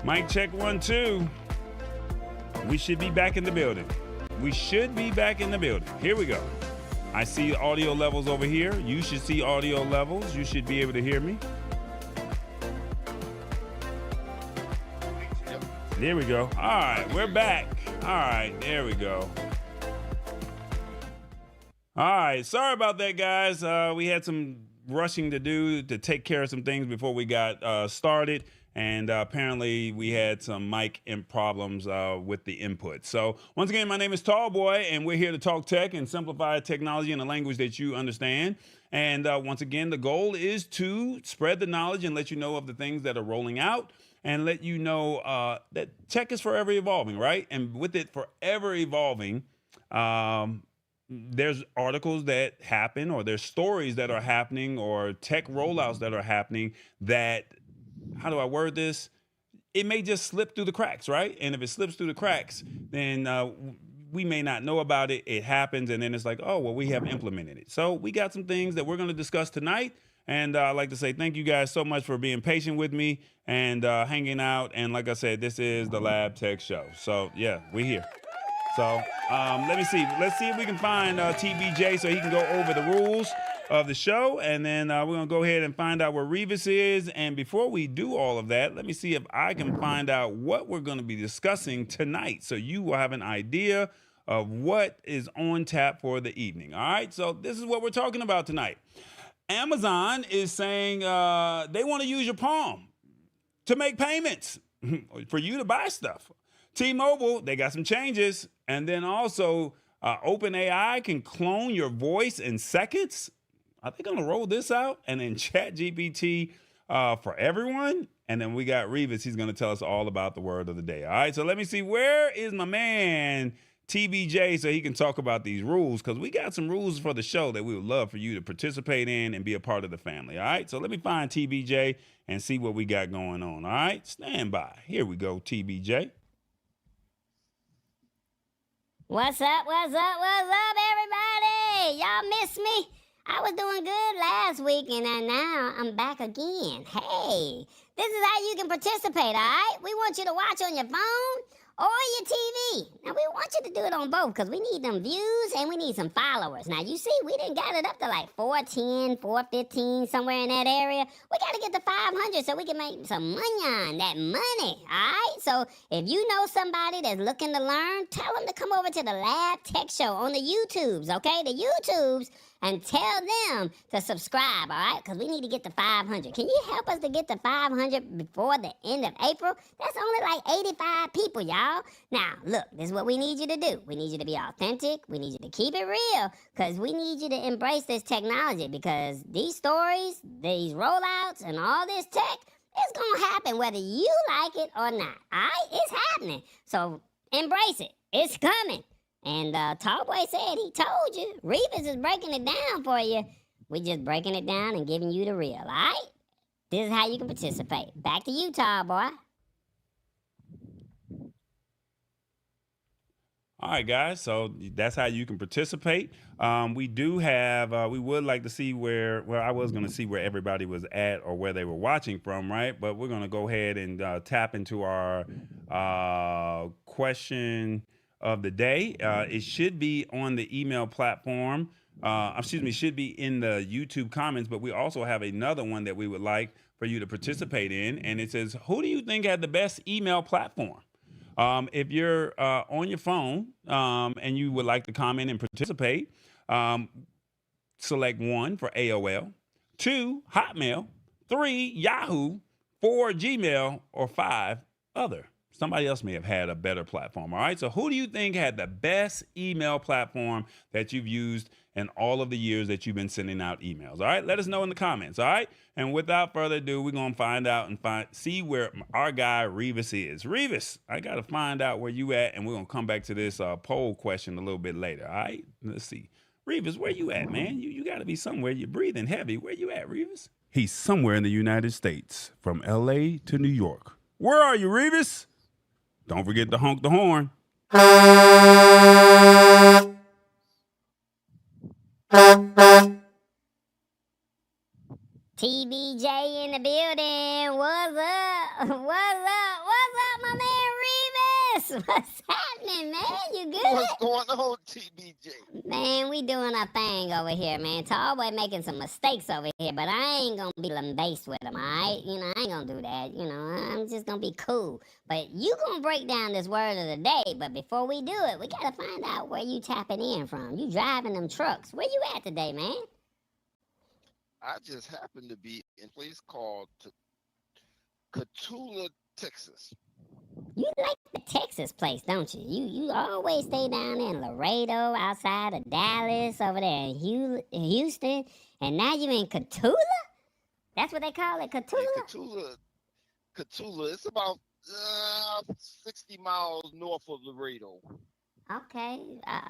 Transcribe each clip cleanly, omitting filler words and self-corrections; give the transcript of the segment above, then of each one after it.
Mic check 1, 2. We should be back in the building. Here we go. I see audio levels over here. You should see audio levels. You should be able to hear me. There we go. All right, we're back. All right, there we go. All right, sorry about that, guys. We had some rushing to do to take care of some things before we got started. And apparently we had some mic problems with the input. So once again, my name is Tallboy, and we're here to talk tech and simplify technology in a language that you understand. And once again, the goal is to spread the knowledge and let you know of the things that are rolling out and let you know that tech is forever evolving, right? And with it forever evolving, there's articles that happen, or there's stories that are happening, or tech rollouts that are happening that, how do I word this? It may just slip through the cracks, right? And if it slips through the cracks, then we may not know about it. It happens, and then it's like, oh, well, we have implemented it. So we got some things that we're going to discuss tonight. And I'd like to say thank you guys so much for being patient with me and hanging out. And like I said, this is the Lab Tech Show. So, yeah, we're here. So let me see. Let's see if we can find TBJ so he can go over the rules of the show. And then we're going to go ahead and find out where Revis is. And before we do all of that, let me see if I can find out what we're going to be discussing tonight, so you will have an idea of what is on tap for the evening. All right. So this is what we're talking about tonight. Amazon is saying they want to use your palm to make payments for you to buy stuff. T-Mobile, they got some changes. And then also OpenAI can clone your voice in seconds. Are they going to roll this out? And then ChatGPT for everyone. And then we got Revis. He's going to tell us all about the word of the day. All right, so let me see. Where is my man TBJ so he can talk about these rules? Because we got some rules for the show that we would love for you to participate in and be a part of the family. All right, so let me find TBJ and see what we got going on. All right, stand by. Here we go, TBJ. What's up, everybody? Y'all miss me? I was doing good last week, and now I'm back again. Hey, this is how you can participate, all right? We want you to watch on your phone or your TV. Now, we want you to do it on both because we need them views and we need some followers. Now, you see, we done got it up to like 410, 415, somewhere in that area. We got to get to 500 so we can make some money on that money, all right? So if you know somebody that's looking to learn, tell them to come over to the Lab Tech Show on the YouTubes, okay? The YouTubes. And tell them to subscribe, all right? Because we need to get to 500. Can you help us to get to 500 before the end of April? That's only like 85 people, y'all. Now, look, this is what we need you to do. We need you to be authentic. We need you to keep it real because we need you to embrace this technology because these stories, these rollouts, and all this tech, it's going to happen whether you like it or not, all right? It's happening. So embrace it. It's coming. And Tallboy said he told you. Revis is breaking it down for you. We just breaking it down and giving you the real, all right? This is how you can participate. Back to you, Tallboy. All right, guys. So that's how you can participate. We do have, we would like to see where, well, I was going to see where everybody was at or where they were watching from, right? But we're going to go ahead and tap into our question of the day. It should be on the email platform. Should be in the YouTube comments, but we also have another one that we would like for you to participate in. And it says, who do you think had the best email platform? If you're on your phone and you would like to comment and participate, select 1 for AOL, 2 Hotmail, 3 Yahoo, 4 Gmail, or 5 other. Somebody else may have had a better platform, all right? So who do you think had the best email platform that you've used in all of the years that you've been sending out emails, all right? Let us know in the comments, all right? And without further ado, we're going to find out and see where our guy Revis is. Revis, I got to find out where you at, and we're going to come back to this poll question a little bit later, all right? Let's see. Revis, where you at, man? You got to be somewhere. You're breathing heavy. Where you at, Revis? He's somewhere in the United States, from L.A. to New York. Where are you, Revis? Don't forget to honk the horn. TBJ in the building. What's up? What's up? What's What's happening, man? You good? What's going on, TBJ? Man, we doing our thing over here, man. Tallboy making some mistakes over here, but I ain't gonna be lambasted with him, alright? You know, I ain't gonna do that. You know, I'm just gonna be cool. But you gonna break down this word of the day, but before we do it, we gotta find out where you tapping in from. You driving them trucks. Where you at today, man? I just happened to be in a place called Catula, Texas. You like the Texas place, don't you? You always stay down there in Laredo, outside of Dallas, over there in Houston, and now you in Catula? That's what they call it, Yeah, Catula? Catula. It's about 60 miles north of Laredo. Okay,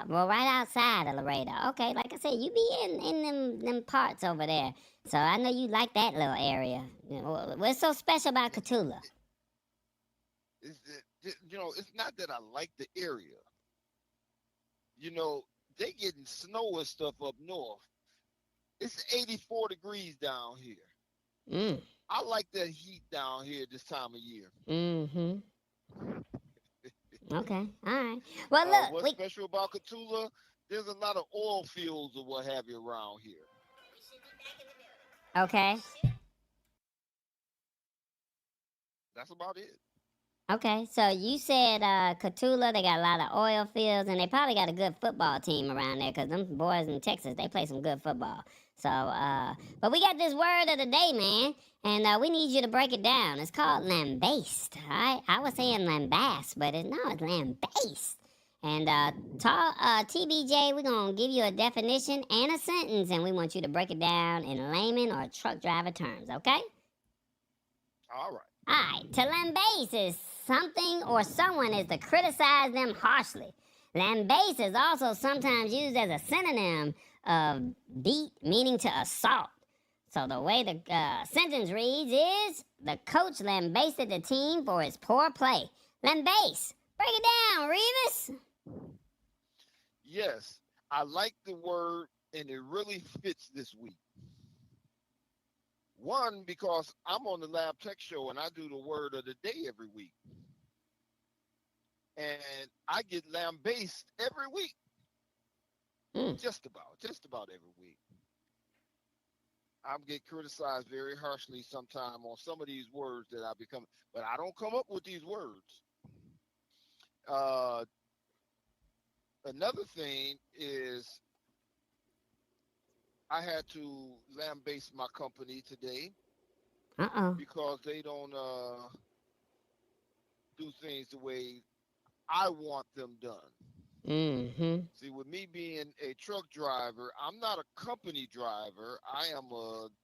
well, right outside of Laredo. Okay, like I said, you be in them parts over there, so I know you like that little area. What's so special about Catula? It's not that I like the area. They getting snow and stuff up north. It's 84 degrees down here. Mm. I like that heat down here this time of year. Mm-hmm. Okay, all right. Well, look, What's special about Catula? There's a lot of oil fields or what have you around here. Okay. That's about it. Okay, so you said Catula, they got a lot of oil fields, and they probably got a good football team around there, because them boys in Texas, they play some good football. So, but we got this word of the day, man, and we need you to break it down. It's called lambaste, all right? I was saying lambaste, but it's lambaste. And TBJ, we're going to give you a definition and a sentence, and we want you to break it down in layman or truck driver terms, okay? All right. Alright, to lambaste is something or someone is to criticize them harshly. Lambaste is also sometimes used as a synonym of beat, meaning to assault. So the way the sentence reads is, the coach lambasted the team for its poor play. Lambaste. Break it down, Revis. Yes, I like the word, and it really fits this week. One, because I'm on the Lab Tech Show and I do the word of the day every week. And I get lambasted every week. Just about every week. I get criticized very harshly sometime on some of these words that I become, but I don't come up with these words. Another thing is I had to lambaste my company today because they don't do things the way I want them done. Mm-hmm. See, with me being a truck driver, I'm not a company driver.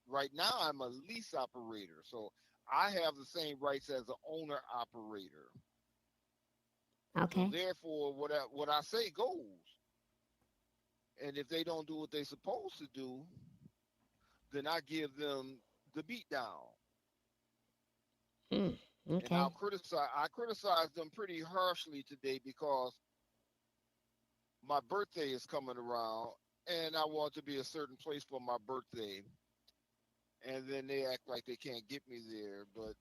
Right now I'm a lease operator. So I have the same rights as an owner operator. Okay. So therefore, what I say goes. And if they don't do what they're supposed to do, then I give them the beat down. Okay. And I criticize them pretty harshly today because my birthday is coming around and I want to be a certain place for my birthday. And then they act like they can't get me there. But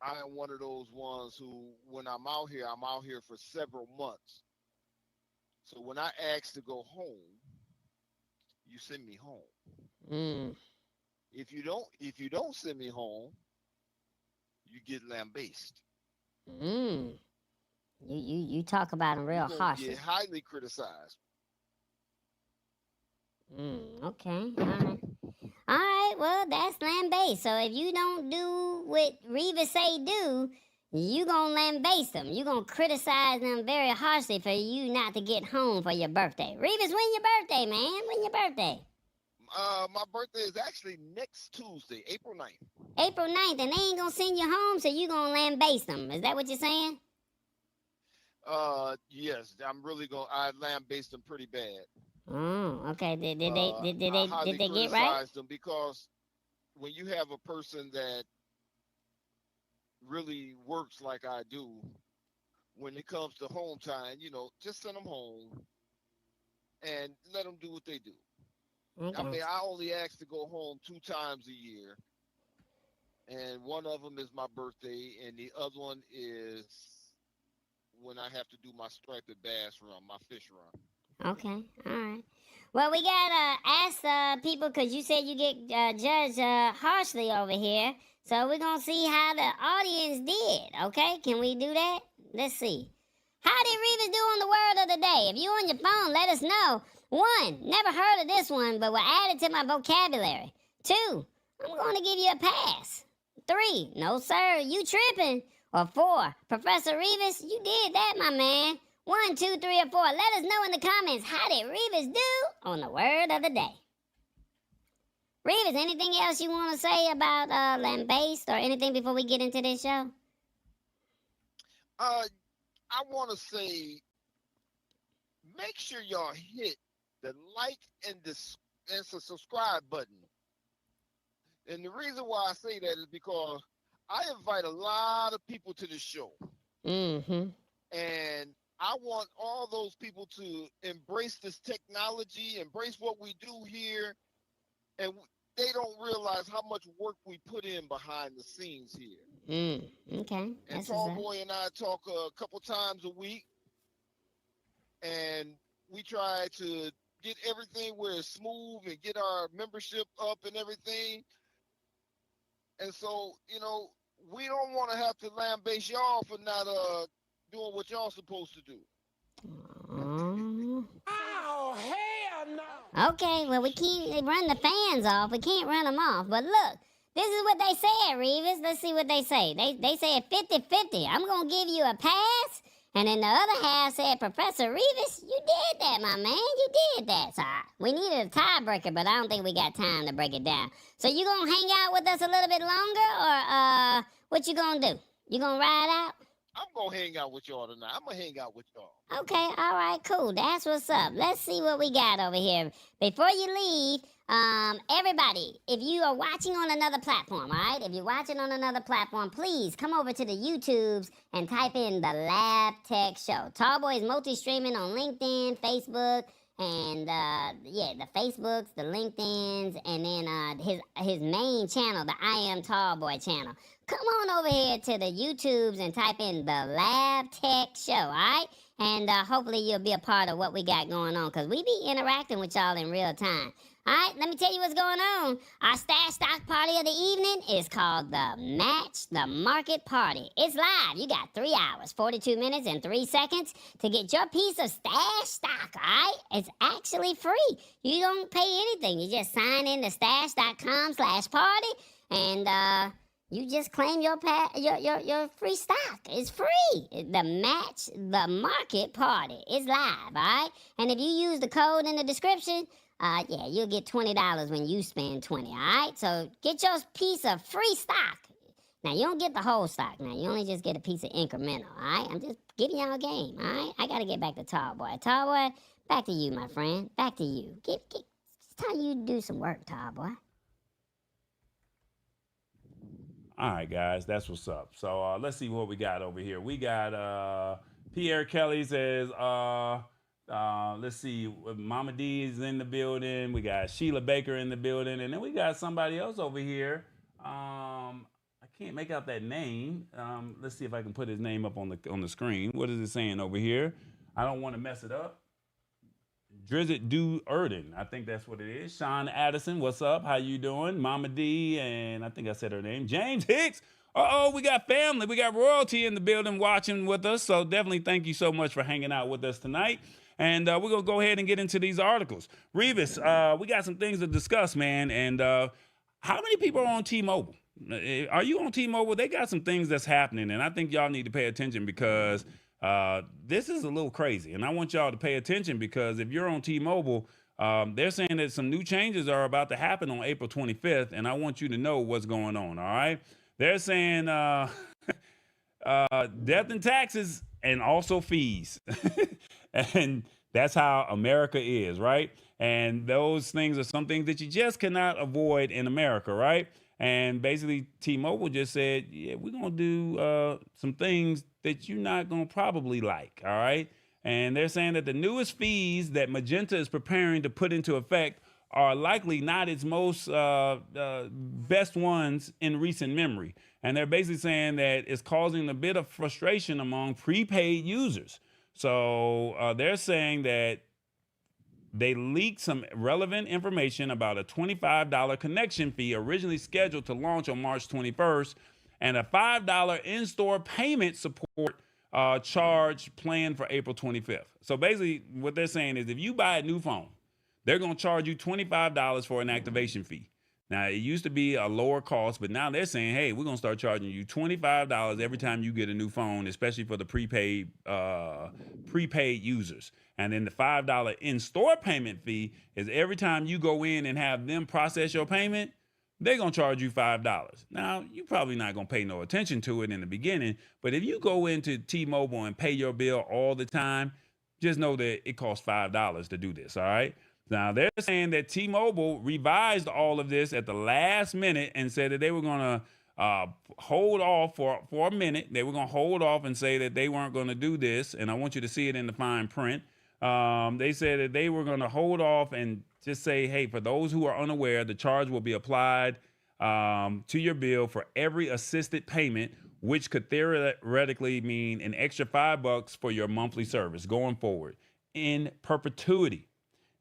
I am one of those ones who, when I'm out here for several months. So when I ask to go home, you send me home. If you don't send me home, you get lambasted. You talk about them real harsh. You get highly criticized. Okay. All right. Well, that's lambaste. So if you don't do what Revis say do, you gonna lambaste them. You gonna criticize them very harshly for you not to get home for your birthday. Revis, when your birthday, man? When your birthday? My birthday is actually next Tuesday, April 9th. April 9th, and they ain't gonna send you home, so you gonna lambaste them. Is that what you're saying? Yes, I lambaste them pretty bad. Oh, okay. Did they get right? Criticize them because when you have a person that really works like I do, when it comes to home time, just send them home and let them do what they do. Okay. I only ask to go home 2 times a year, and one of them is my birthday, and the other one is when I have to do my striped bass run, my fish run. Okay, all right. Well, we gotta ask people because you said you get judged harshly over here. So we're gonna see how the audience did. Okay, can we do that? Let's see. How did Revis do on the word of the day? If you on your phone, let us know. 1, never heard of this one, but will add it to my vocabulary. 2, I'm gonna give you a pass. 3, no sir, you tripping. Or 4, Professor Revis, you did that, my man. 1, 2, 3, or 4. Let us know in the comments, how did Revis do on the word of the day? Revis, anything else you want to say about Lambaste or anything before we get into this show? I want to say, make sure y'all hit the like and the subscribe button. And the reason why I say that is because I invite a lot of people to the show. Mm-hmm. And I want all those people to embrace this technology, embrace what we do here. And they don't realize how much work we put in behind the scenes here. Okay. And Tallboy and I talk a couple times a week. And we try to get everything where it's smooth and get our membership up and everything. And so, we don't want to have to lambaste y'all for not doing what y'all supposed to do. Oh, hell no. Okay, well, we can't run the fans off. We can't run them off. But look, this is what they said, Revis. Let's see what they say. They said 50-50. I'm going to give you a pass. And then the other half said, Professor Revis, you did that, my man. You did that. So we needed a tiebreaker, but I don't think we got time to break it down. So you going to hang out with us a little bit longer, or what you going to do? You going to ride out? I'm going to hang out with y'all tonight. I'm going to hang out with y'all. Okay, all right, cool. That's what's up. Let's see what we got over here. Before you leave, everybody, if you are watching on another platform, all right? If you're watching on another platform, please come over to the YouTubes and type in the Lab Tech Show. Tallboy is multi-streaming on LinkedIn, Facebook, and the Facebooks, the LinkedIns, and then his main channel, the I Am Tallboy channel. Come on over here to the YouTubes and type in the Lab Tech Show, all right? And hopefully you'll be a part of what we got going on, because we be interacting with y'all in real time. All right, let me tell you what's going on. Our Stash Stock Party of the evening is called the Match the Market Party. It's live. You got 3 hours, 42 minutes, and 3 seconds to get your piece of Stash Stock, all right? It's actually free. You don't pay anything. You just sign in to stash.com/party, and you just claim your free stock. It's free. The Match the Market Party is live, all right? And if you use the code in the description, you'll get $20 when you spend 20, all right? So get your piece of free stock. Now, you don't get the whole stock. Now, you only just get a piece of incremental, all right? I'm just giving y'all a game, all right? I got to get back to Tallboy. Tallboy, back to you, my friend. Back to you. It's time you do some work, Tallboy. All right, guys, that's what's up. So let's see what we got over here. We got Pierre Kelly says, let's see, Mama D is in the building. We got Sheila Baker in the building. And then we got somebody else over here. I can't make out that name. Let's see if I can put his name up on the screen. What is it saying over here? I don't want to mess it up. Drizzt Do Erden, I think that's what it is. Sean Addison, what's up? How you doing? Mama D, and I think I said her name. James Hicks. We got family. We got royalty in the building watching with us. So definitely thank you so much for hanging out with us tonight. And we're going to go ahead and get into these articles. Revis, we got some things to discuss, man. And how many people are on T-Mobile? Are you on T-Mobile? They got some things that's happening, and I think y'all need to pay attention because this is a little crazy, and I want y'all to pay attention because if you're on T-Mobile, they're saying that some new changes are about to happen on April 25th, and I want you to know what's going on, all right? They're saying death and taxes and also fees, and that's how America is, right? And those things are some things that you just cannot avoid in America, right? And basically, T-Mobile just said, yeah, we're going to do some things that you're not going to probably like, all right? And they're saying that the newest fees that Magenta is preparing to put into effect are likely not its most best ones in recent memory. And they're basically saying that it's causing a bit of frustration among prepaid users. So they're saying that they leaked some relevant information about a $25 connection fee originally scheduled to launch on March 21st and a $5 in-store payment support charge planned for April 25th. So basically what they're saying is if you buy a new phone, they're going to charge you $25 for an activation fee. Now, it used to be a lower cost, but now they're saying, hey, we're going to start charging you $25 every time you get a new phone, especially for the prepaid users. And then the $5 in-store payment fee is every time you go in and have them process your payment, they're going to charge you $5. Now, you're probably not going to pay no attention to it in the beginning, but if you go into T-Mobile and pay your bill all the time, just know that it costs $5 to do this, all right? Now, they're saying that T-Mobile revised all of this at the last minute and said that they were going to hold off for a minute. They were going to hold off and say that they weren't going to do this, and I want you to see it in the fine print. They said that they were going to hold off and just say, hey, for those who are unaware, the charge will be applied to your bill for every assisted payment, which could theoretically mean an extra $5 for your monthly service going forward in perpetuity.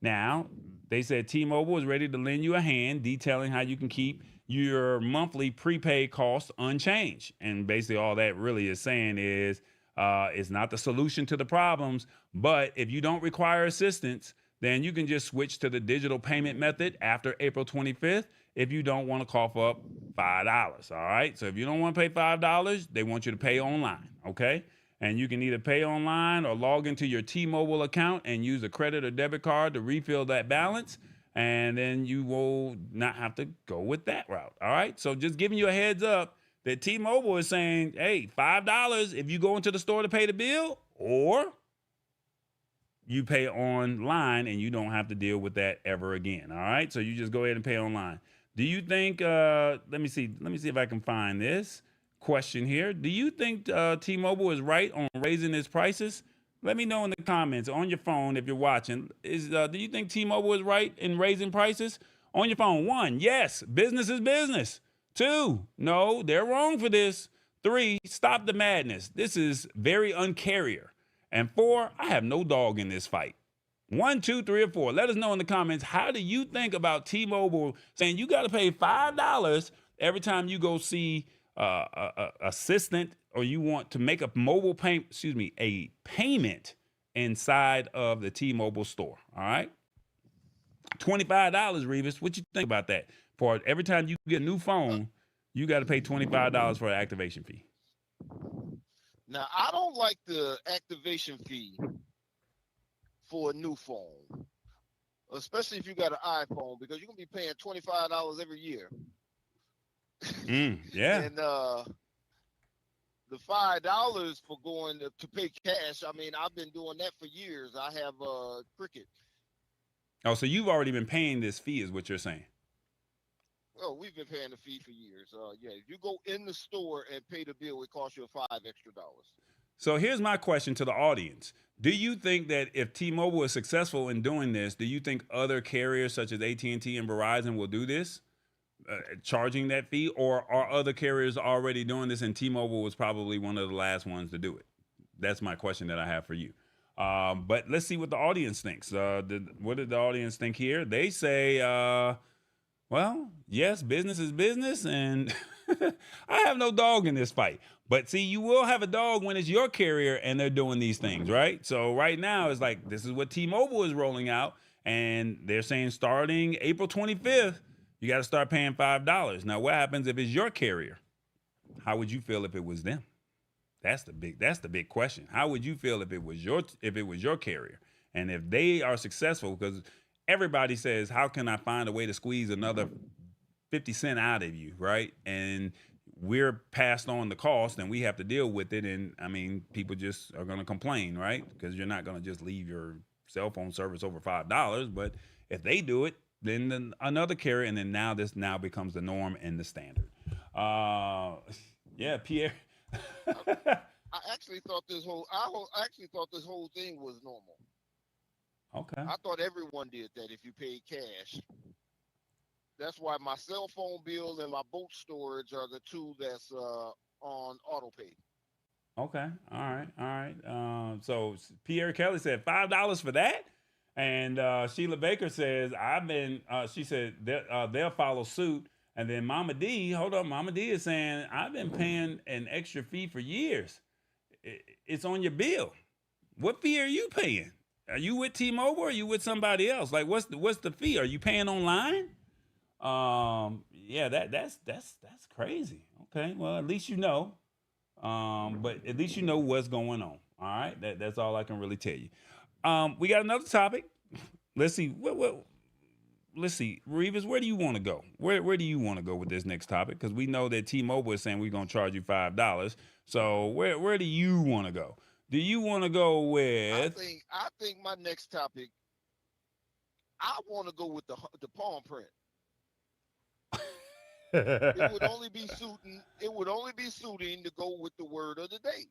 Now, they said T-Mobile is ready to lend you a hand, detailing how you can keep your monthly prepaid costs unchanged. And basically all that really is saying is it's not the solution to the problems, but if you don't require assistance, then you can just switch to the digital payment method after April 25th if you don't want to cough up $5, all right? So if you don't want to pay $5, they want you to pay online, okay? And you can either pay online or log into your T-Mobile account and use a credit or debit card to refill that balance. And then you will not have to go with that route. All right. So just giving you a heads up that T-Mobile is saying, hey, $5 if you go into the store to pay the bill, or you pay online and you don't have to deal with that ever again. All right. So you just go ahead and pay online. Do you think, let me see if I can find this question here. Do you think T-Mobile is right on raising its prices? Let me know in the comments on your phone if you're watching. Do you think T-Mobile is right in raising prices? On your phone, 1, yes, business is business. 2, no, they're wrong for this. 3, stop the madness. This is very uncarrier. And 4, I have no dog in this fight. 1, 2, 3, or 4. Let us know in the comments. How do you think about T-Mobile saying you got to pay $5 every time you go see assistant, or you want to make a mobile payment, a payment inside of the T-Mobile store? All right. $25, Revis. What you think about that? For every time you get a new phone, you got to pay $25 for an activation fee. Now, I don't like the activation fee for a new phone, especially if you got an iPhone, because you're going to be paying $25 every year. Yeah. And the $5 for going to pay cash, I mean, I've been doing that for years. I have Cricket. Oh, so you've already been paying this fee is what you're saying? Oh, we've been paying the fee for years. Yeah, if you go in the store and pay the bill, it costs you $5 extra. So here's my question to the audience. Do you think that if T-Mobile is successful in doing this, do you think other carriers such as AT&T and Verizon will do this? Charging that fee, or are other carriers already doing this and T-Mobile was probably one of the last ones to do it? That's my question that I have for you. But let's see what the audience thinks. What did the audience think here? They say, well, yes, business is business, and I have no dog in this fight. But see, you will have a dog when it's your carrier and they're doing these things, right? So right now it's like, this is what T-Mobile is rolling out, and they're saying starting April 25th, you got to start paying $5. Now, what happens if it's your carrier? How would you feel if it was them? That's the big question. How would you feel if it was your carrier? And if they are successful, because everybody says, how can I find a way to squeeze another 50 cents out of you, right? And we're passed on the cost and we have to deal with it. And I mean, people just are going to complain, right? Because you're not going to just leave your cell phone service over $5. But if they do it, then another carrier, and then this becomes the norm and the standard. Yeah, Pierre. I actually thought this whole thing was normal. Okay. I thought everyone did that if you paid cash. That's why my cell phone bill and my boat storage are the two that's on auto pay. Okay. All right. All right. So Pierre Kelly said $5 for that, and Sheila Baker says I've been. She said they'll follow suit, and then Mama D. Hold up, Mama D is saying I've been paying an extra fee for years. It's on your bill. What fee are you paying? Are you with T-Mobile or are you with somebody else? Like, what's the fee? Are you paying online? Yeah, that's crazy. Okay, well at least you know. But at least you know what's going on. All right, that's all I can really tell you. We got another topic. Let's see. Let's see, Revis, where do you want to go? Where do you want to go with this next topic? Because we know that T-Mobile is saying we're gonna charge you $5. So where do you want to go? Do you want to go with? I think my next topic, I want to go with the palm print. It would only be suiting. It would only be suiting to go with the word of the day.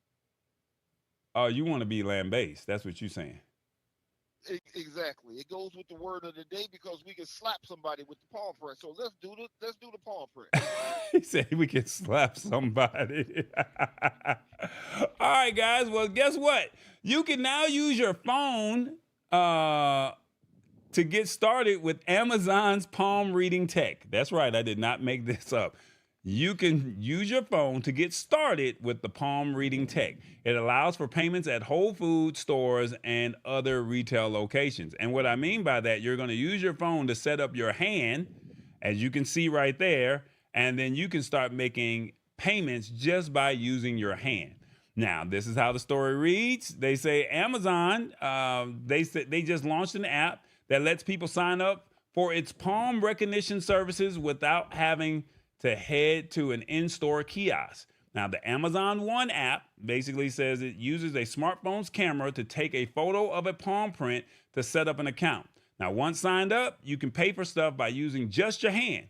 Oh, you want to be Lambaste? That's what you're saying. Exactly. It goes with the word of the day because we can slap somebody with the palm print. So let's do the palm print. He said we can slap somebody. All right, guys. Well, guess what? You can now use your phone to get started with Amazon's palm reading tech. That's right. I did not make this up. You can use your phone to get started with the palm reading tech. It allows for payments at Whole Foods stores and other retail locations. And what I mean by that, you're going to use your phone to set up your hand, as you can see right there, and then you can start making payments just by using your hand. Now, this is how the story reads. They say Amazon, they just launched an app that lets people sign up for its palm recognition services without having to head to an in-store kiosk. Now, the Amazon One app basically says it uses a smartphone's camera to take a photo of a palm print to set up an account. Now, once signed up, you can pay for stuff by using just your hand.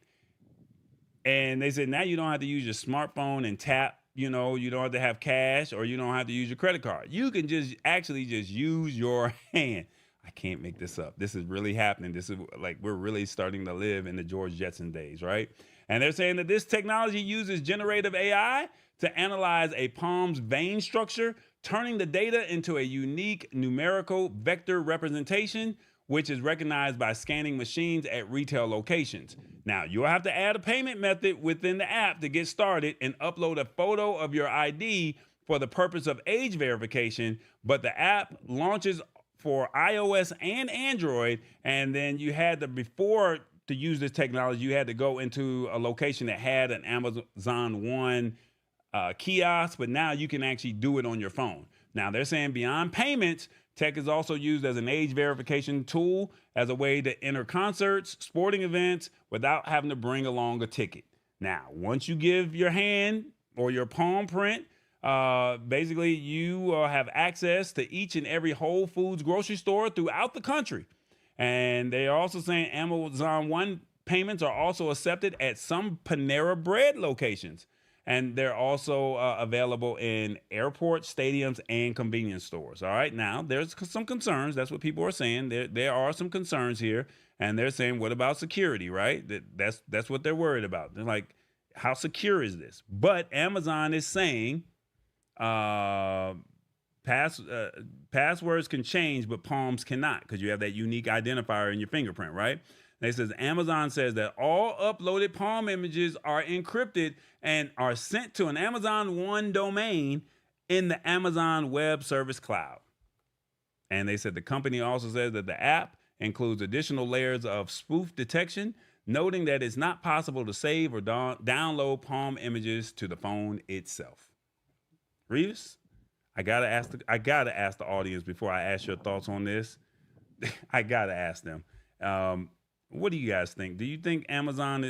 And they said now you don't have to use your smartphone and tap. You don't have to have cash or you don't have to use your credit card. You can just use your hand. I can't make this up. This is really happening. This is like we're really starting to live in the George Jetson days, right? And they're saying that this technology uses generative AI to analyze a palm's vein structure, turning the data into a unique numerical vector representation, which is recognized by scanning machines at retail locations. Now, you'll have to add a payment method within the app to get started and upload a photo of your ID for the purpose of age verification, but the app launches for iOS and Android, and then you had before to use this technology, you had to go into a location that had an Amazon One kiosk, but now you can actually do it on your phone. Now, they're saying beyond payments, tech is also used as an age verification tool as a way to enter concerts, sporting events without having to bring along a ticket. Now, once you give your hand or your palm print, basically you have access to each and every Whole Foods grocery store throughout the country. And they are also saying Amazon One payments are also accepted at some Panera Bread locations. And they're also available in airports, stadiums, and convenience stores. All right. Now, there's some concerns. That's what people are saying. There are some concerns here. And they're saying, what about security, right? That's what they're worried about. They're like, how secure is this? But Amazon is saying passwords can change, but palms cannot because you have that unique identifier in your fingerprint, right? It says Amazon says that all uploaded palm images are encrypted and are sent to an Amazon One domain in the Amazon Web Service Cloud. And they said the company also says that the app includes additional layers of spoof detection, noting that it's not possible to save or download palm images to the phone itself. Revis, I gotta ask the audience before I ask your thoughts on this. I gotta ask them. What do you guys think? Do you think Amazon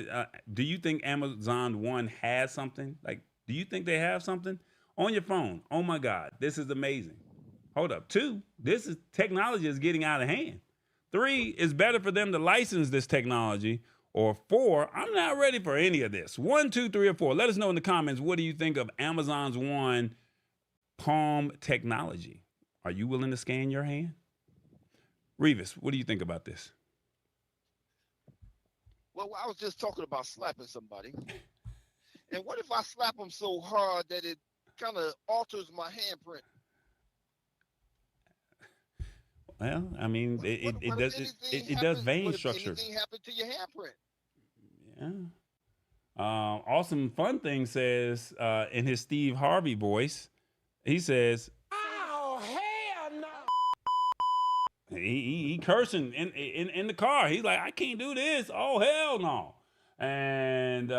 One has something? Like, do you think they have something on your phone? Oh my God, this is amazing. Hold up. 2, technology is getting out of hand. 3, it's better for them to license this technology. Or 4, I'm not ready for any of this. 1, 2, 3, or 4. Let us know in the comments. What do you think of Amazon's One palm technology? Are you willing to scan your hand? Revis, what do you think about this? Well, I was just talking about slapping somebody. And what if I slap them so hard that it kind of alters my handprint? Well, I mean, What if anything it does happens? vein What if structure. anything happened to your handprint? Yeah. Awesome Fun Thing says in his Steve Harvey voice, he says, Oh, hell no. he cursing in the car. He's like, I can't do this. Oh, hell no. And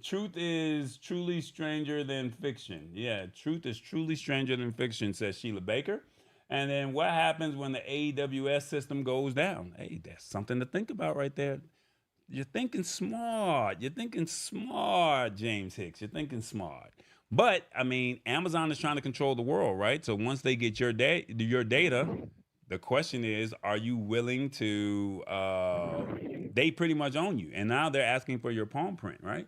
truth is truly stranger than fiction. Yeah, truth is truly stranger than fiction, says Sheila Baker. And then what happens when the AWS system goes down? Hey, that's something to think about right there. You're thinking smart. You're thinking smart, James Hicks. You're thinking smart. But I mean, Amazon is trying to control the world, right? So once they get your data, the question is, are you willing to? They pretty much own you, and now they're asking for your palm print, right?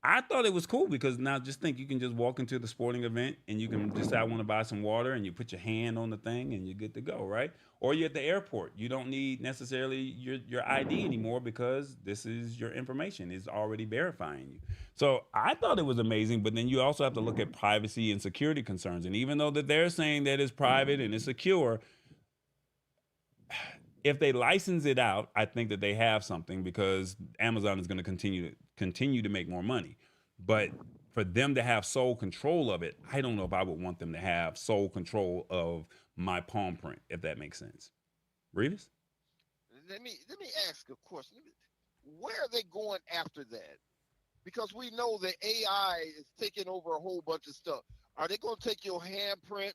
I thought it was cool because now just think you can just walk into the sporting event and you can decide I want to buy some water and you put your hand on the thing and you're good to go, right? Or you're at the airport. You don't need necessarily your ID anymore because this is your information. It's already verifying you. So I thought it was amazing, but then you also have to look at privacy and security concerns. And even though that they're saying that it's private and it's secure, if they license it out, I think that they have something because Amazon is going to continue to make more money. But for them to have sole control of it, I don't know if I would want them to have sole control of my palm print, if that makes sense. Revis? Let me ask a question. Where are they going after that? Because we know that AI is taking over a whole bunch of stuff. Are they going to take your handprint,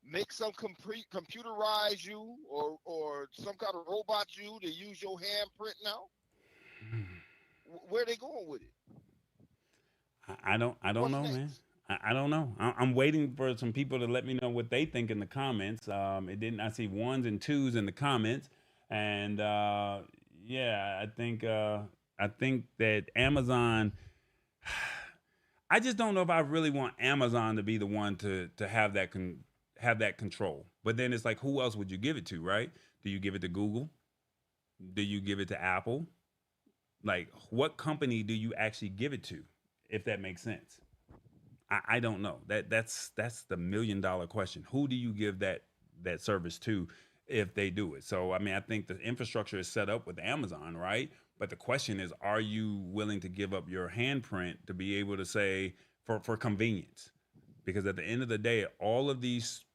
make some computerize you or some kind of robot you to use your handprint now? Where are they going with it? I don't know, man. I don't know. I'm waiting for some people to let me know what they think in the comments. It didn't. I see ones and twos in the comments, and yeah, I think that Amazon. I just don't know if I really want Amazon to be the one to have that control. But then it's like, who else would you give it to, right? Do you give it to Google? Do you give it to Apple? Like, what company do you actually give it to, if that makes sense? I don't know. That's the $1 million question. Who do you give that service to if they do it? So I mean, I think the infrastructure is set up with Amazon, right? But the question is, are you willing to give up your handprint to be able to say for convenience? Because at the end of the day, all of these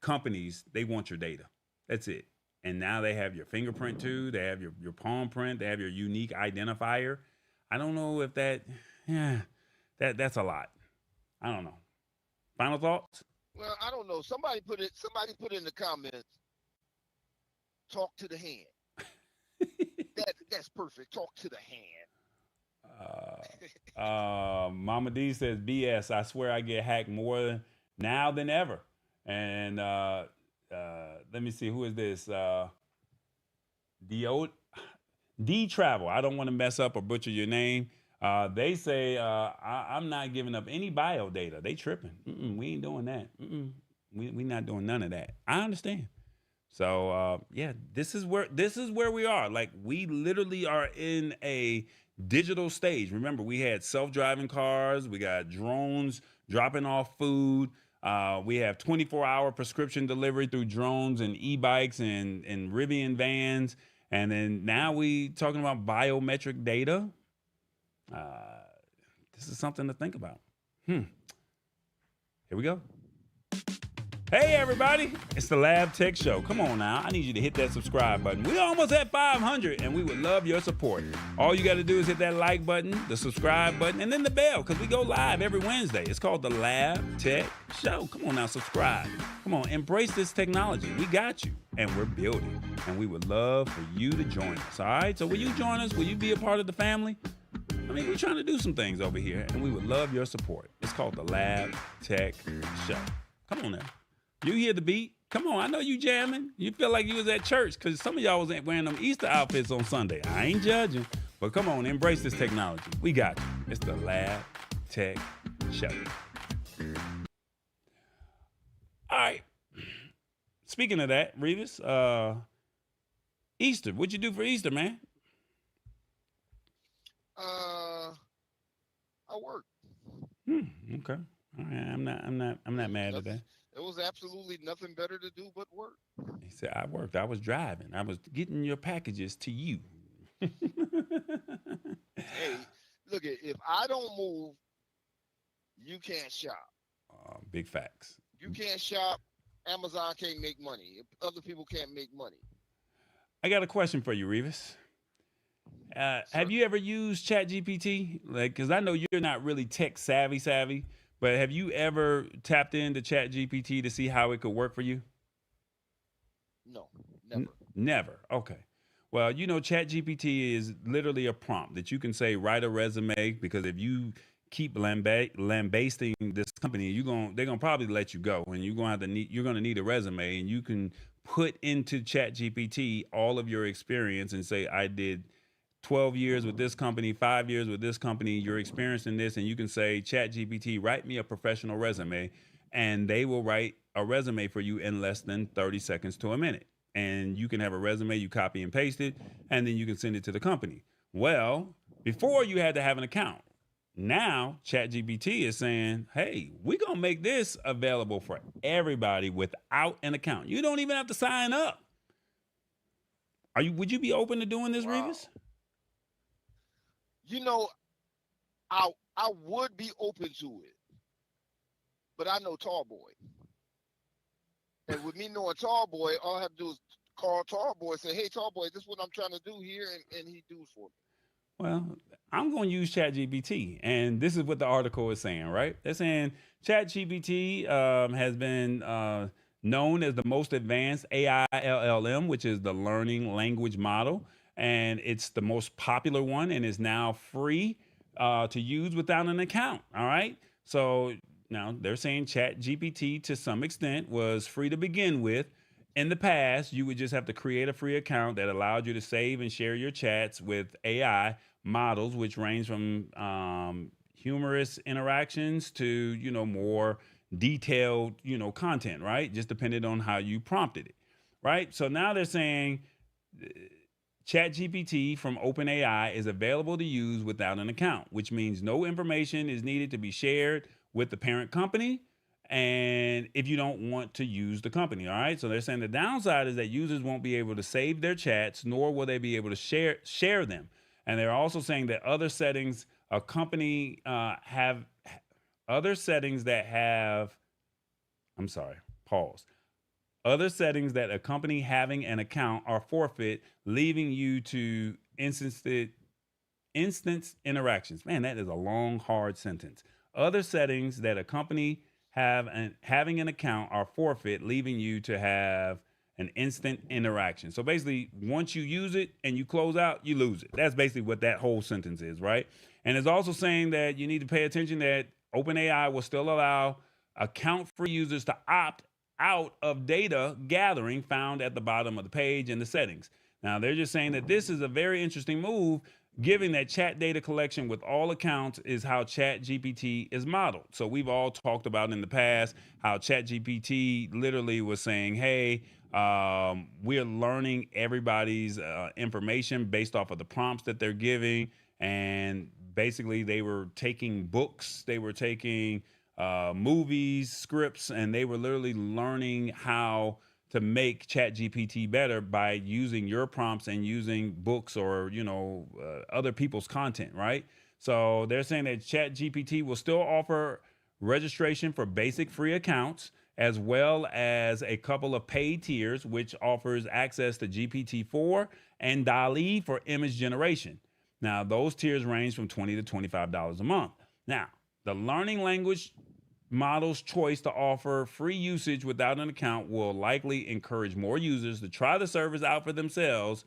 companies, they want your data. That's it. And now they have your fingerprint too. They have your palm print. They have your unique identifier. I don't know if that's a lot. I don't know. Final thoughts? Well, I don't know. Somebody put in the comments, talk to the hand. That's perfect. Talk to the hand. Mama D says BS. I swear I get hacked more now than ever. And let me see, who is this? D Travel. I don't want to mess up or butcher your name. They say I'm not giving up any bio data. They tripping. We ain't doing that. We not doing none of that. I understand. So yeah, this is where we are. Like, we literally are in a digital stage. Remember, we had self-driving cars. We got drones dropping off food. We have 24-hour prescription delivery through drones and e-bikes and Rivian vans. And then now we talking about biometric data. This is something to think about. Here we go. Hey, everybody. It's the Lab Tech Show. Come on now. I need you to hit that subscribe button. We almost at 500, and we would love your support. All you got to do is hit that like button, the subscribe button, and then the bell, because we go live every Wednesday. It's called the Lab Tech Show. Come on now, subscribe. Come on, embrace this technology. We got you, and we're building, and we would love for you to join us, all right? So will you join us? Will you be a part of the family? I mean, we're trying to do some things over here, and we would love your support. It's called the Lab Tech Show. Come on now. You hear the beat? Come on, I know you jamming. You feel like you was at church because some of y'all was wearing them Easter outfits on Sunday. I ain't judging, but come on, embrace this technology. We got you. It's the Lab Tech Show. All right. Speaking of that, Revis, Easter. What'd you do for Easter, man? Uh, I worked. Hmm. Okay. All right. I'm not mad at that. There was absolutely nothing better to do but work. He said I worked. I was driving. I was getting your packages to you. Hey, look, if I don't move, you can't shop. Big facts. You can't shop. Amazon can't make money. Other people can't make money. I got a question for you, Revis. Have you Certainly. ever used ChatGPT? Like, because I know you're not really tech savvy, but have you ever tapped into ChatGPT to see how it could work for you? No, never. Never. Okay. Well, ChatGPT is literally a prompt that you can say write a resume because if you keep lambasting this company, they're gonna probably let you go, and you're gonna need a resume, and you can put into ChatGPT all of your experience and say I did 12 years with this company, 5 years with this company, you're experiencing this, and you can say, ChatGPT, write me a professional resume, and they will write a resume for you in less than 30 seconds to a minute. And you can have a resume, you copy and paste it, and then you can send it to the company. Well, before you had to have an account. Now, ChatGPT is saying, hey, we're going to make this available for everybody without an account. You don't even have to sign up. Would you be open to doing this, Revis? Wow. You know, I would be open to it, but I know Tallboy, and with me knowing Tallboy, all I have to do is call Tallboy and say, "Hey, Tallboy, this is what I'm trying to do here," and he do it for me. Well, I'm going to use ChatGPT, and this is what the article is saying, right? They're saying ChatGPT has been known as the most advanced AI LLM, which is the learning language model, and it's the most popular one, and is now free to use without an account. All right, so now they're saying ChatGPT to some extent was free to begin with. In the past, you would just have to create a free account that allowed you to save and share your chats with AI models, which range from humorous interactions to more detailed content, right? Just depending on how you prompted it, right? So now they're saying ChatGPT from OpenAI is available to use without an account, which means no information is needed to be shared with the parent company. And if you don't want to use the company, all right. So they're saying the downside is that users won't be able to save their chats, nor will they be able to share them. And they're also saying that other settings a company have other settings that have. I'm sorry. Pause. Other settings that a company having an account are forfeit, leaving you to instance interactions. Man, that is a long, hard sentence. Other settings that a company having an account are forfeit, leaving you to have an instant interaction. So basically, once you use it and you close out, you lose it. That's basically what that whole sentence is, right? And it's also saying that you need to pay attention that OpenAI will still allow account-free users to opt out of data gathering found at the bottom of the page in the settings. Now, they're just saying that this is a very interesting move, given that chat data collection with all accounts is how ChatGPT is modeled. So we've all talked about in the past how ChatGPT literally was saying, hey, we're learning everybody's information based off of the prompts that they're giving. And basically, they were taking books, they were taking movies, scripts, and they were literally learning how to make ChatGPT better by using your prompts and using books or other people's content, right? So they're saying that ChatGPT will still offer registration for basic free accounts as well as a couple of paid tiers, which offers access to GPT-4 and DALL-E for image generation. Now, those tiers range from $20 to $25 a month. Now, the learning language model's choice to offer free usage without an account will likely encourage more users to try the service out for themselves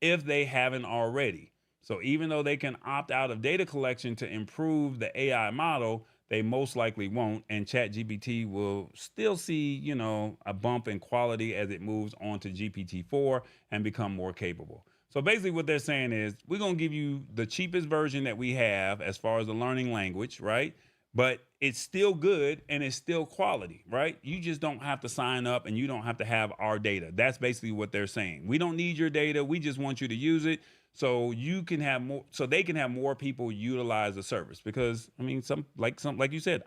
if they haven't already. So even though they can opt out of data collection to improve the AI model, they most likely won't. And ChatGPT will still see, a bump in quality as it moves on to GPT-4 and become more capable. So basically what they're saying is we're going to give you the cheapest version that we have as far as the learning language, right? but it's still good and it's still quality, right? You just don't have to sign up and you don't have to have our data. That's basically what they're saying. We don't need your data. We just want you to use it so you can have more, so they can have more people utilize the service. Because I mean, some like you said,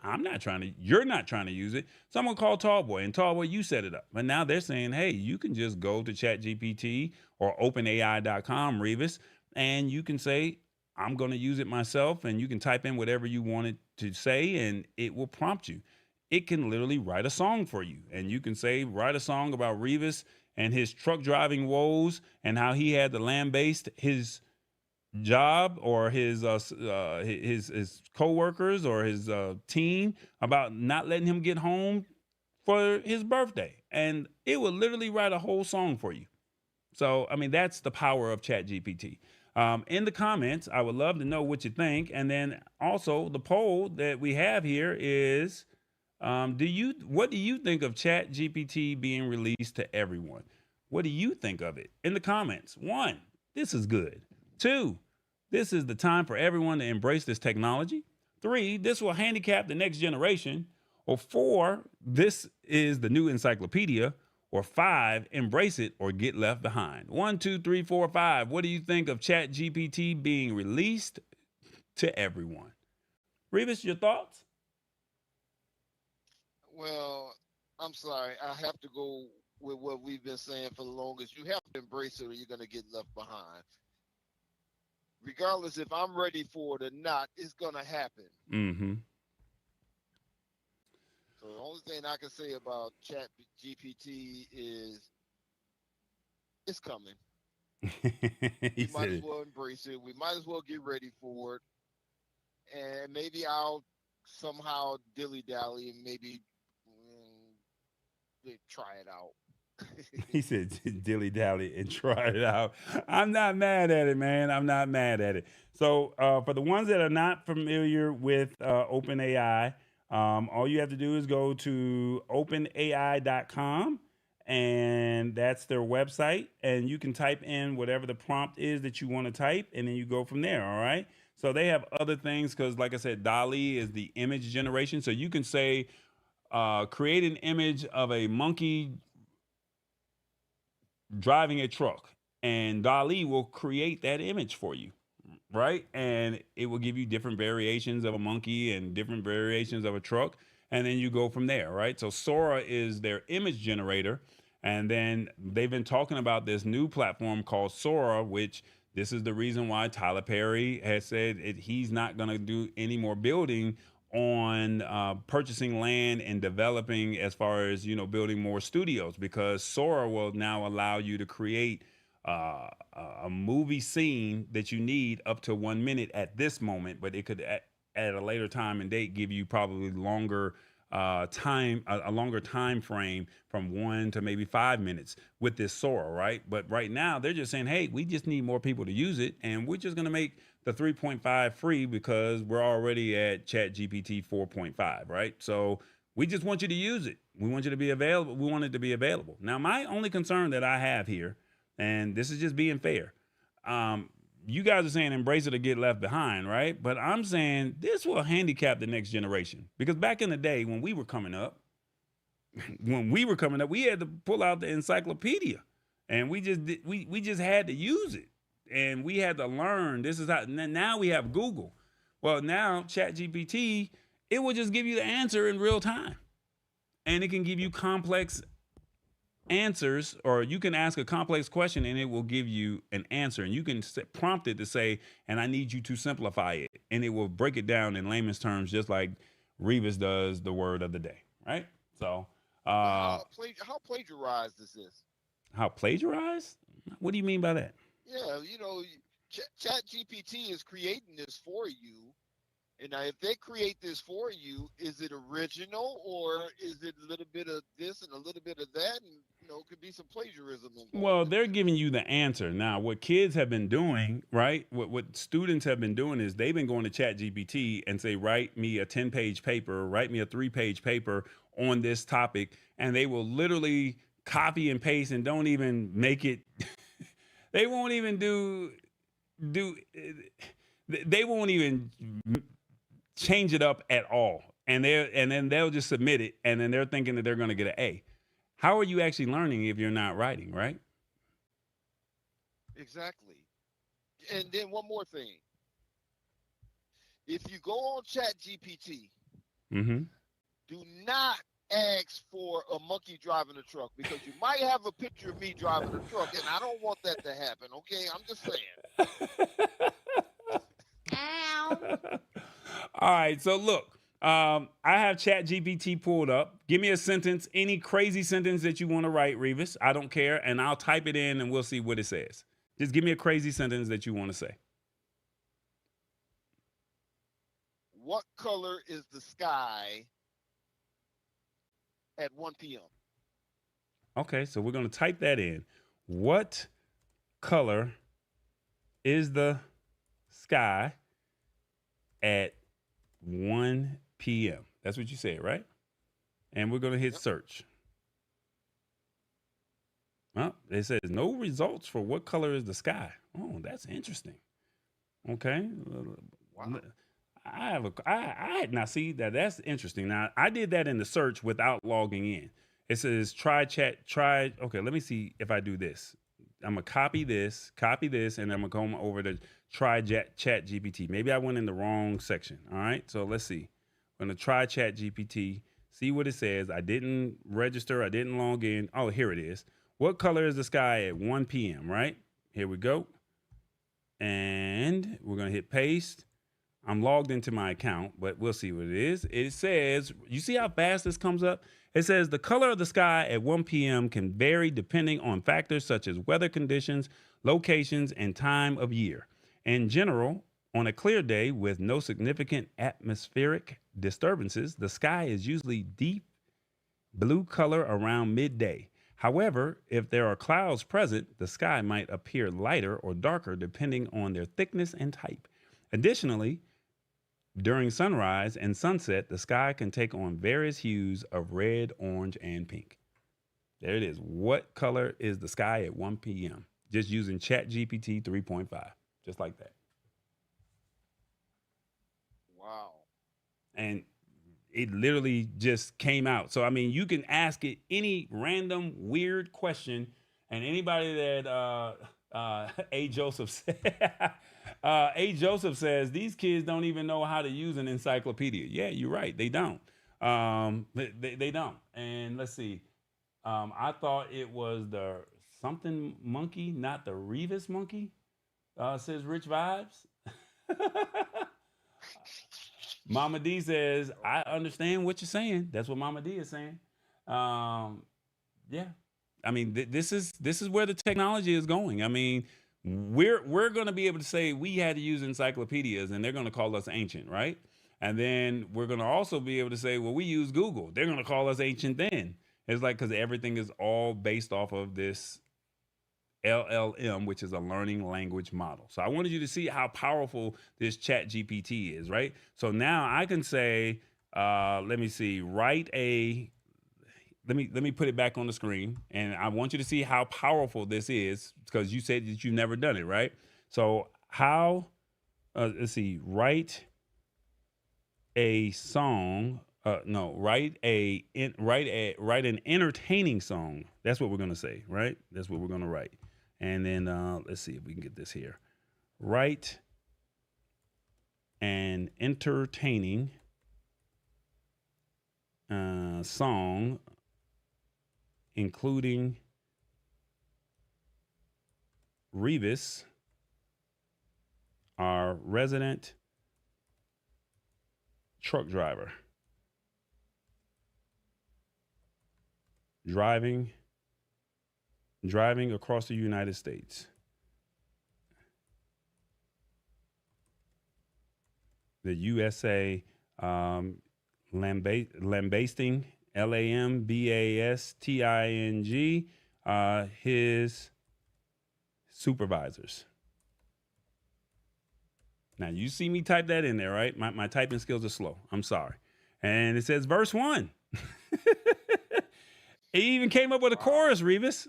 you're not trying to use it. Someone called Tallboy, and Tallboy, you set it up. But now they're saying, hey, you can just go to ChatGPT or OpenAI.com, Revis, and you can say, I'm going to use it myself, and you can type in whatever you want it to say, and it will prompt you. It can literally write a song for you, and you can say, write a song about Revis and his truck driving woes and how he had to lambaste his job or his coworkers or his team about not letting him get home for his birthday, and it will literally write a whole song for you. So, I mean, that's the power of ChatGPT. In the comments, I would love to know what you think. And then also the poll that we have here is, what do you think of ChatGPT being released to everyone? What do you think of it? In the comments. 1, this is good. 2, this is the time for everyone to embrace this technology. 3, this will handicap the next generation. Or 4, this is the new encyclopedia. Or 5, embrace it or get left behind. 1, 2, 3, 4, 5. What do you think of ChatGPT being released to everyone? Revis, your thoughts? Well, I'm sorry. I have to go with what we've been saying for the longest. You have to embrace it or you're going to get left behind. Regardless if I'm ready for it or not, it's going to happen. Mm-hmm. So the only thing I can say about ChatGPT is it's coming. We might as well embrace it. We might as well get ready for it. And maybe I'll somehow dilly-dally and maybe try it out. He said dilly dally and try it out. I'm not mad at it, man. I'm not mad at it. So for the ones that are not familiar with OpenAI, all you have to do is go to openai.com, and that's their website. And you can type in whatever the prompt is that you want to type, and then you go from there. All right. So they have other things because, like I said, DALL-E is the image generation. So you can say, create an image of a monkey driving a truck, and DALL-E will create that image for you, right? And it will give you different variations of a monkey and different variations of a truck, and then you go from there, right? So Sora is their image generator, and then they've been talking about this new platform called Sora, which this is the reason why Tyler Perry has said he's not going to do any more building on purchasing land and developing as far as building more studios, because Sora will now allow you to create a movie scene that you need up to 1 minute at this moment, but it could at a later time and date give you probably longer a longer time frame from 1 to maybe 5 minutes with this Sora, right? But right now they're just saying, hey, we just need more people to use it, and we're just going to make the 3.5 free because we're already at ChatGPT 4.5, right? So we just want you to use it. We want you to be available. We want it to be available. Now, my only concern that I have here, and this is just being fair, you guys are saying embrace it or get left behind, right? But I'm saying this will handicap the next generation, because back in the day when we were coming up, we had to pull out the encyclopedia, and we just had to use it. And we had to learn. This is how. Now we have Google. Well, now ChatGPT, it will just give you the answer in real time, and it can give you complex answers, or you can ask a complex question and it will give you an answer, and you can prompt it to say, and I need you to simplify it, and it will break it down in layman's terms, just like Revis does the word of the day, right? So how plagiarized is this? How plagiarized? What do you mean by that? Yeah, ChatGPT is creating this for you. And now, if they create this for you, is it original, or is it a little bit of this and a little bit of that? And, it could be some plagiarism involved. Well, they're giving you the answer. Now, what kids have been doing, right? What students have been doing is they've been going to ChatGPT and say, write me a 10-page paper, write me a 3-page paper on this topic. And they will literally copy and paste and don't even make it. They won't even they won't even change it up at all. And then they'll just submit it, and then they're thinking that they're going to get an A. How are you actually learning if you're not writing, right? Exactly. And then one more thing. If you go on ChatGPT, Mm-hmm. do not ask for a monkey driving a truck, because you might have a picture of me driving a truck, and I don't want that to happen. Okay, I'm just saying. All right, so look, I have ChatGPT pulled up. Give me a sentence, any crazy sentence that you want to write, Revis. I don't care, and I'll type it in, and we'll see what it says. Just give me a crazy sentence that you want to say. What color is the sky at 1 p.m.? Okay, so we're going to type that in. What color is the sky at 1 p.m.? That's what you said, right? And we're going to hit search. Well, it says no results for what color is the sky. Oh, that's interesting. Okay. Wow. I now see that that's interesting. Now I did that in the search without logging in. It says okay, let me see if I do this. I'm gonna copy this, and I'm gonna come over to try chat GPT. Maybe I went in the wrong section. All right, so let's see. I'm gonna try chat GPT, see what it says. I didn't register, I didn't log in. Oh, here it is. What color is the sky at 1 p.m., right? Here we go. And we're gonna hit paste. I'm logged into my account, but we'll see what it is. It says, you see how fast this comes up? It says the color of the sky at 1 p.m. can vary depending on factors such as weather conditions, locations, and time of year. In general, on a clear day with no significant atmospheric disturbances, the sky is usually deep blue color around midday. However, if there are clouds present, the sky might appear lighter or darker depending on their thickness and type. Additionally, during sunrise and sunset, the sky can take on various hues of red, orange, and pink. There it is. What color is the sky at 1 p.m.? Just using ChatGPT 3.5, just like that. Wow. And it literally just came out. So, I mean, you can ask it any random weird question, and anybody that A. Joseph said, A. Joseph says these kids don't even know how to use an encyclopedia. Yeah, you're right. They don't. They don't. And let's see. I thought it was the something monkey, not the Revis monkey. Says Rich Vibes. Mama D says, I understand what you're saying. That's what Mama D is saying. Yeah. I mean, this is where the technology is going. I mean, we're going to be able to say we had to use encyclopedias, and they're going to call us ancient, right? And then we're going to also be able to say, well, we use Google. They're going to call us ancient then. It's like, because everything is all based off of this LLM, which is a learning language model. So I wanted you to see how powerful this Chat GPT is, right? So now I can say, let me see, let me put it back on the screen, and I want you to see how powerful this is, because you said that you've never done it, right? So let's see, write a song. Write an entertaining song. That's what we're gonna say, right? That's what we're gonna write. And then let's see if we can get this here. Write an entertaining song, including Revis, our resident truck driver, driving across the United States. The USA, lambasting, LAMBASTING, his supervisors. Now, you see me type that in there, right? My typing skills are slow. I'm sorry. And it says verse 1. It even came up with a chorus, Revis.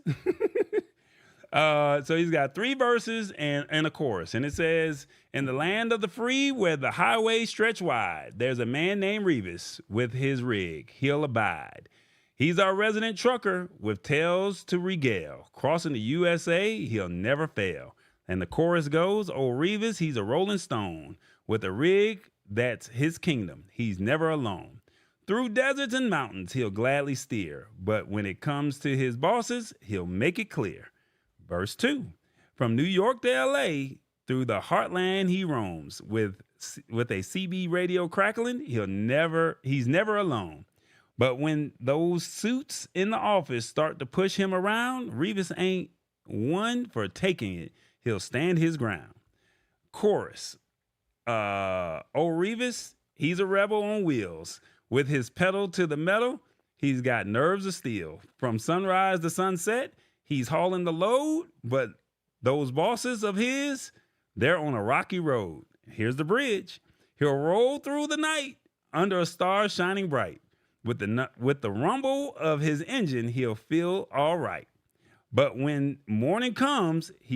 So he's got 3 verses and a chorus. And it says, in the land of the free where the highways stretch wide, there's a man named Revis with his rig. He'll abide. He's our resident trucker with tales to regale. Crossing the USA, he'll never fail. And the chorus goes, oh, Revis, he's a rolling stone with a rig that's his kingdom. He's never alone. Through deserts and mountains, he'll gladly steer. But when it comes to his bosses, he'll make it clear. Verse 2, from New York to L.A., through the heartland he roams. With a CB radio crackling, he's never alone. But when those suits in the office start to push him around, Revis ain't one for taking it. He'll stand his ground. Chorus, oh, Revis, he's a rebel on wheels. With his pedal to the metal, he's got nerves of steel. From sunrise to sunset, he's hauling the load, but those bosses of his, they're on a rocky road. Here's the bridge. He'll roll through the night under a star shining bright. With the rumble of his engine, he'll feel all right. But when morning comes and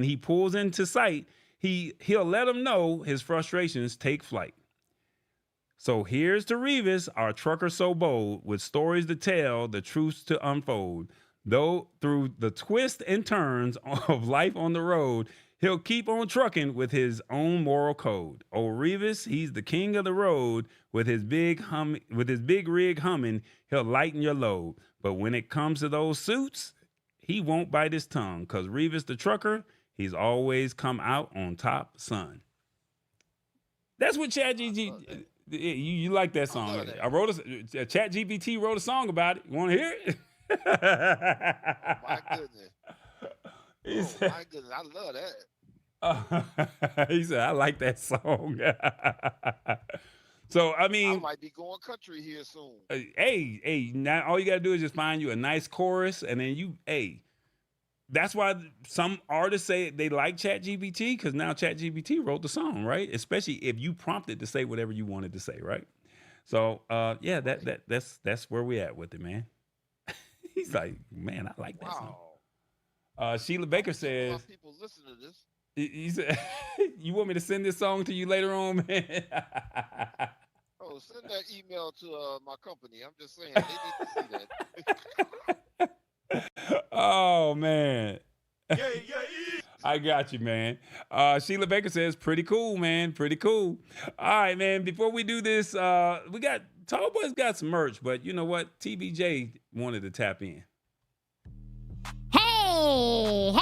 he pulls into sight, he'll let him know his frustrations take flight. So here's to Revis, our trucker so bold, with stories to tell, the truths to unfold. Though through the twists and turns of life on the road, he'll keep on trucking with his own moral code. Oh, Revis, he's the king of the road. With his big rig humming, he'll lighten your load. But when it comes to those suits, he won't bite his tongue, because Revis the trucker, he's always come out on top, son. That's what ChatGPT. You like that song? I wrote ChatGPT wrote a song about it. You want to hear it? My goodness. My goodness. I love that. He said, I like that song. So, I mean, I might be going country here soon. Hey, now all you got to do is just find you a nice chorus, and then that's why some artists say they like ChatGPT, because now ChatGPT wrote the song, right? Especially if you prompted to say whatever you wanted to say, right? So, that's where we at with it, man. He's like, man, I like that song. Sheila Baker says, people listen to this. He said, you want me to send this song to you later on, man? Oh, send that email to my company. I'm just saying, they need to see that. Oh, man. I got you, man. Sheila Baker says, pretty cool, man. Pretty cool. All right, man. Before we do this, Tallboy's got some merch, but you know what? TBJ wanted to tap in. Hey,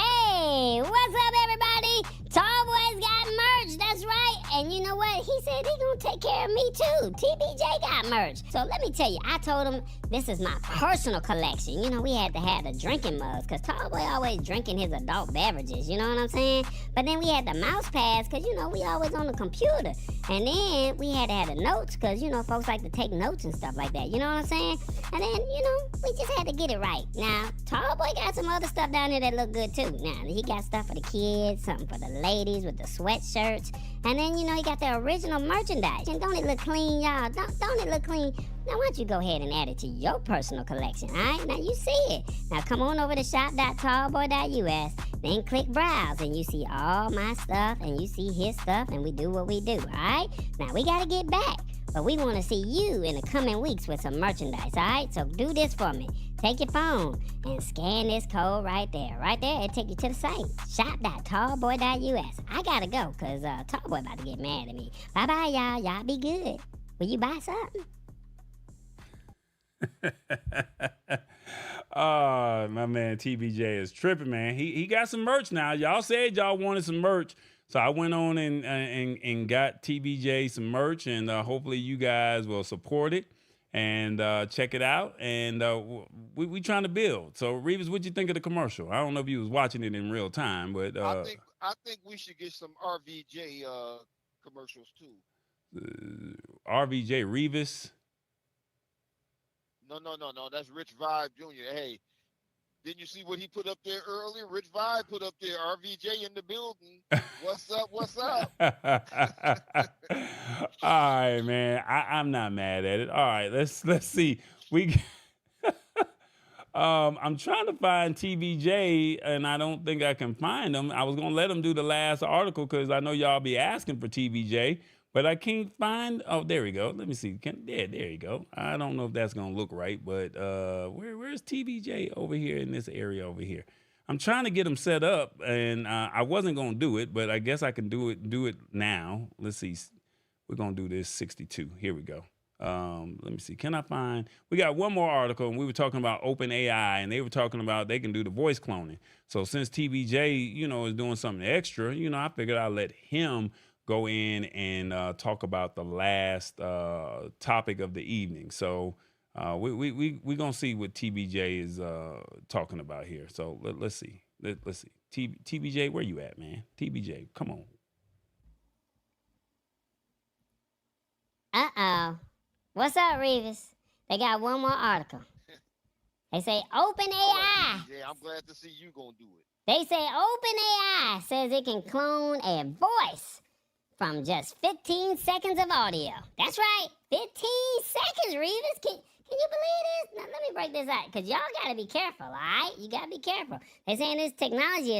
what's up, everybody? Tallboy's got merch, that's right. And you know what? He said he gonna take care of me too. TBJ got merch. So let me tell you, I told him this is my personal collection. You know, we had to have the drinking mugs, because Tallboy always drinking his adult beverages, you know what I'm saying? But then we had the mouse pads, because, you know, we always on the computer. And then we had to have the notes, because, you know, folks like to take notes and stuff like that, you know what I'm saying? And then, you know, we just had to get it right. Now, Tallboy got some other stuff down there that look good too. Now, he got stuff for the kids, something for the ladies with the sweatshirts. And then, you know, he got the original merchandise. And don't it look clean, y'all? Don't it look clean? Now, why don't you go ahead and add it to your personal collection, all right? Now, you see it. Now, come on over to shop.tallboy.us, then click Browse, and you see all my stuff, and you see his stuff, and we do what we do, all right? Now, we got to get back, but we want to see you in the coming weeks with some merchandise, all right? So do this for me. Take your phone and scan this code right there. Right there, it'll take you to the site, shop.tallboy.us. I got to go, because Tallboy about to get mad at me. Bye-bye, y'all. Y'all be good. Will you buy something? Oh, my man TBJ is tripping, man. He got some merch now. Y'all said y'all wanted some merch, so I went on and got TBJ some merch, and hopefully you guys will support it and check it out. And we trying to build. So Revis, what'd you think of the commercial? I don't know if you was watching it in real time, but I think we should get some RVJ commercials too. RVJ Revis. No. That's Rich Vibe Jr. Hey, didn't you see what he put up there earlier? Rich Vibe put up there, RVJ in the building. What's up? What's up? All right, man. I'm not mad at it. All right, let's see. We I'm trying to find TBJ, and I don't think I can find him. I was gonna let him do the last article because I know y'all be asking for TBJ, but I can't find. Oh, there we go. Let me see. There you go. I don't know if that's gonna look right, but where's TBJ over here in this area over here? I'm trying to get him set up, and I wasn't gonna do it, but I guess I can do it now. Let's see. We're gonna do this 62. Here we go. Let me see. Can I find? We got one more article, and we were talking about OpenAI, and they were talking about they can do the voice cloning. So since TBJ, is doing something extra, I figured I'd let him go in and talk about the last topic of the evening. So we gonna see what TBJ is talking about here. So let's see. Let's see. TBJ, where you at, man? TBJ, come on. Uh-oh. What's up, Revis? They got one more article. They say OpenAI. Yeah, I'm glad to see you gonna do it. They say OpenAI says it can clone a voice from just 15 seconds of audio. That's right, 15 seconds, Revis. Can you believe this? Now, let me break this out, because y'all got to be careful, all right? You got to be careful. They're saying this technology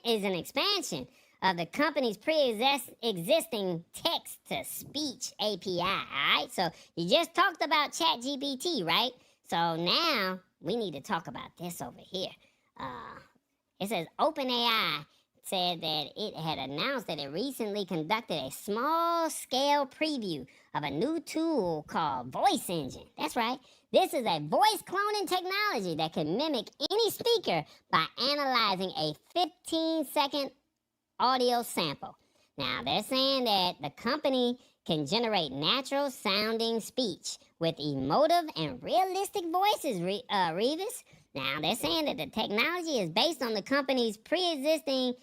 is an expansion of the company's pre-existing text-to-speech API, all right? So you just talked about ChatGPT, right? So now we need to talk about this over here. It says OpenAI said that it had announced that it recently conducted a small-scale preview of a new tool called Voice Engine. That's right. This is a voice cloning technology that can mimic any speaker by analyzing a 15-second audio sample. Now, they're saying that the company can generate natural sounding speech with emotive and realistic voices, Revis. Now, they're saying that the technology is based on the company's pre-existing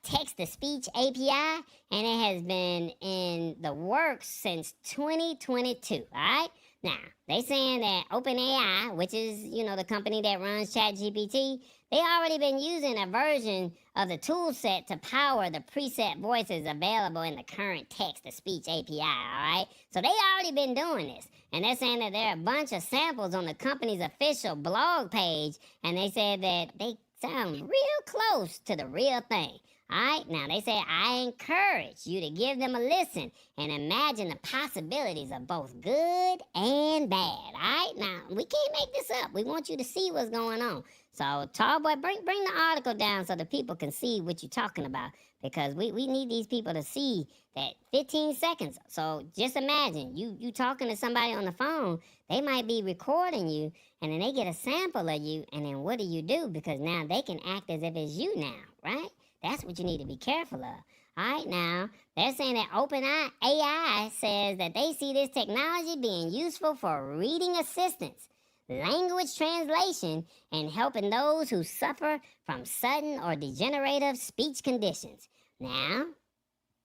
text-to-speech API, and it has been in the works since 2022, all right? Now, they saying that OpenAI, which is, the company that runs ChatGPT, they already been using a version of the tool set to power the preset voices available in the current text-to-speech API, all right? So they already been doing this. And they're saying that there are a bunch of samples on the company's official blog page, and they said that they sound real close to the real thing. Alright, now they say I encourage you to give them a listen and imagine the possibilities of both good and bad. Alright, now we can't make this up. We want you to see what's going on. So, Tallboy, bring the article down so the people can see what you're talking about, because we need these people to see that 15 seconds. So just imagine you talking to somebody on the phone. They might be recording you, and then they get a sample of you, and then what do? Because now they can act as if it's you now, right? That's what you need to be careful of. All right, now, they're saying that OpenAI says that they see this technology being useful for reading assistance, language translation, and helping those who suffer from sudden or degenerative speech conditions. Now,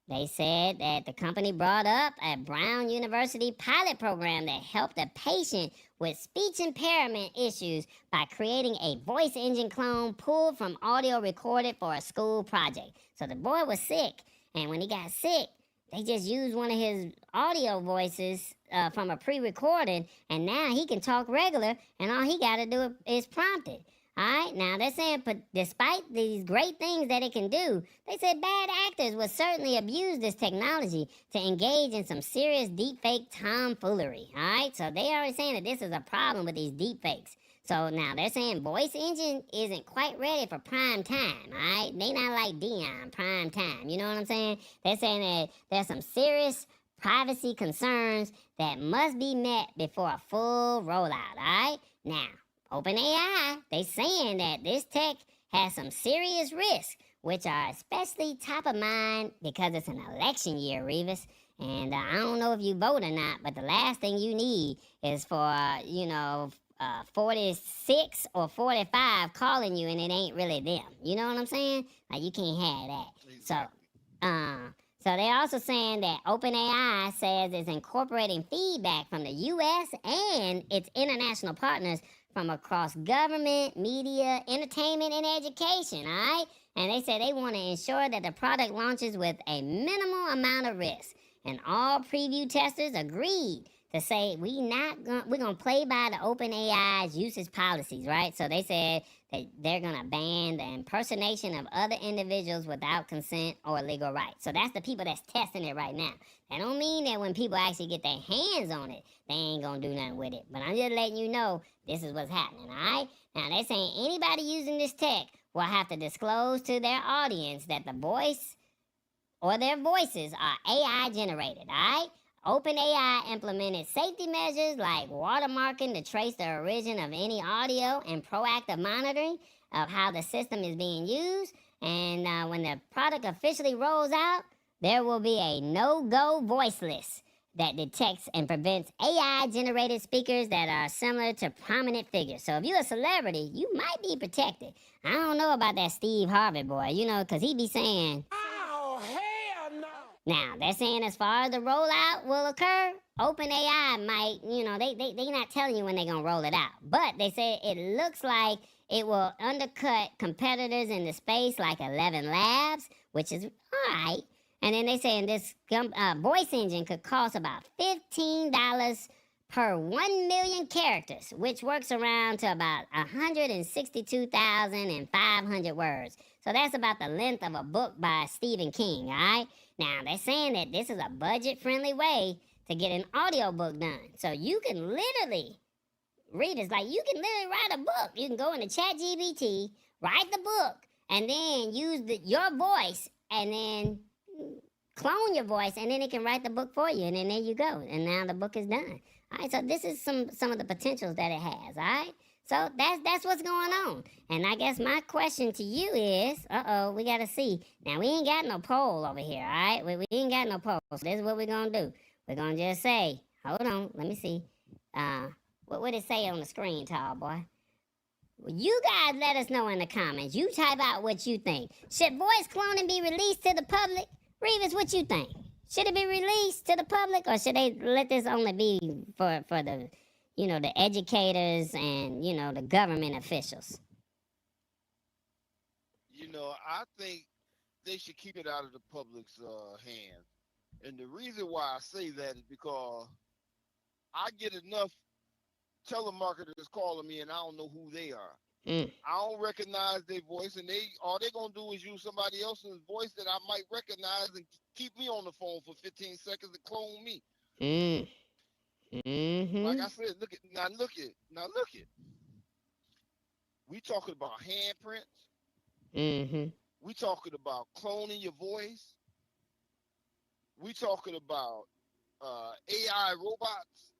they said that the company brought up a Brown University pilot program that helped a patient with speech impairment issues by creating a voice engine clone pulled from audio recorded for a school project. So the boy was sick, and when he got sick, they just used one of his audio voices from a pre-recorded, and now he can talk regular, and all he got to do is prompt it. All right, now they're saying, but despite these great things that it can do, they said bad actors would certainly abuse this technology to engage in some serious deepfake tomfoolery. All right, so they already saying that this is a problem with these deepfakes. So now they're saying Voice Engine isn't quite ready for prime time. All right, they not like Dion prime time. You know what I'm saying? They're saying that there's some serious privacy concerns that must be met before a full rollout. All right, now. OpenAI, they saying that this tech has some serious risks, which are especially top of mind because it's an election year, Revis. And I don't know if you vote or not, but the last thing you need is for, 46 or 45 calling you and it ain't really them. You know what I'm saying? Like, you can't have that. Exactly. So they're also saying that OpenAI says it's incorporating feedback from the U.S. and its international partners from across government, media, entertainment, and education, all right? And they say they want to ensure that the product launches with a minimal amount of risk. And all preview testers agreed to say we're gonna play by the OpenAI's usage policies, right? So they said that they're gonna ban the impersonation of other individuals without consent or legal right. So that's the people that's testing it right now. That don't mean that when people actually get their hands on it, they ain't gonna do nothing with it. But I'm just letting you know this is what's happening, all right? Now they're saying anybody using this tech will have to disclose to their audience that the voice or their voices are AI generated, all right? OpenAI implemented safety measures like watermarking to trace the origin of any audio and proactive monitoring of how the system is being used. And when the product officially rolls out, there will be a no-go voice list that detects and prevents AI-generated speakers that are similar to prominent figures. So if you're a celebrity, you might be protected. I don't know about that Steve Harvey boy, because he be saying, Oh, hell no! now, they're saying as far as the rollout will occur, OpenAI might, they not telling you when they're going to roll it out. But they say it looks like it will undercut competitors in the space like 11 Labs, which is all right. And then they saying this voice engine could cost about $15 per 1 million characters, which works around to about 162,500 words. So that's about the length of a book by Stephen King, all right? Now, they're saying that this is a budget-friendly way to get an audiobook done. So you can literally, readers, like you can literally write a book. You can go into ChatGPT, write the book, and then use your voice, and then clone your voice, and then it can write the book for you, and then there you go. And now the book is done. All right, so this is some of the potentials that it has, all right? So that's what's going on. And I guess my question to you is, we got to see. Now, we ain't got no poll over here, all right? We ain't got no poll. So this is what we're going to do. We're going to just say, hold on, let me see. What would it say on the screen, tall boy? Well, you guys let us know in the comments. You type out what you think. Should voice cloning be released to the public? Revis, what you think? Should it be released to the public, or should they let this only be for the, the educators and, the government officials? I think they should keep it out of the public's hands. And the reason why I say that is because I get enough telemarketers calling me and I don't know who they are. I don't recognize their voice, and all they're gonna do is use somebody else's voice that I might recognize and keep me on the phone for 15 seconds and clone me. Like I said, look at. We talking about handprints. We talking about cloning your voice. We talking about AI robots.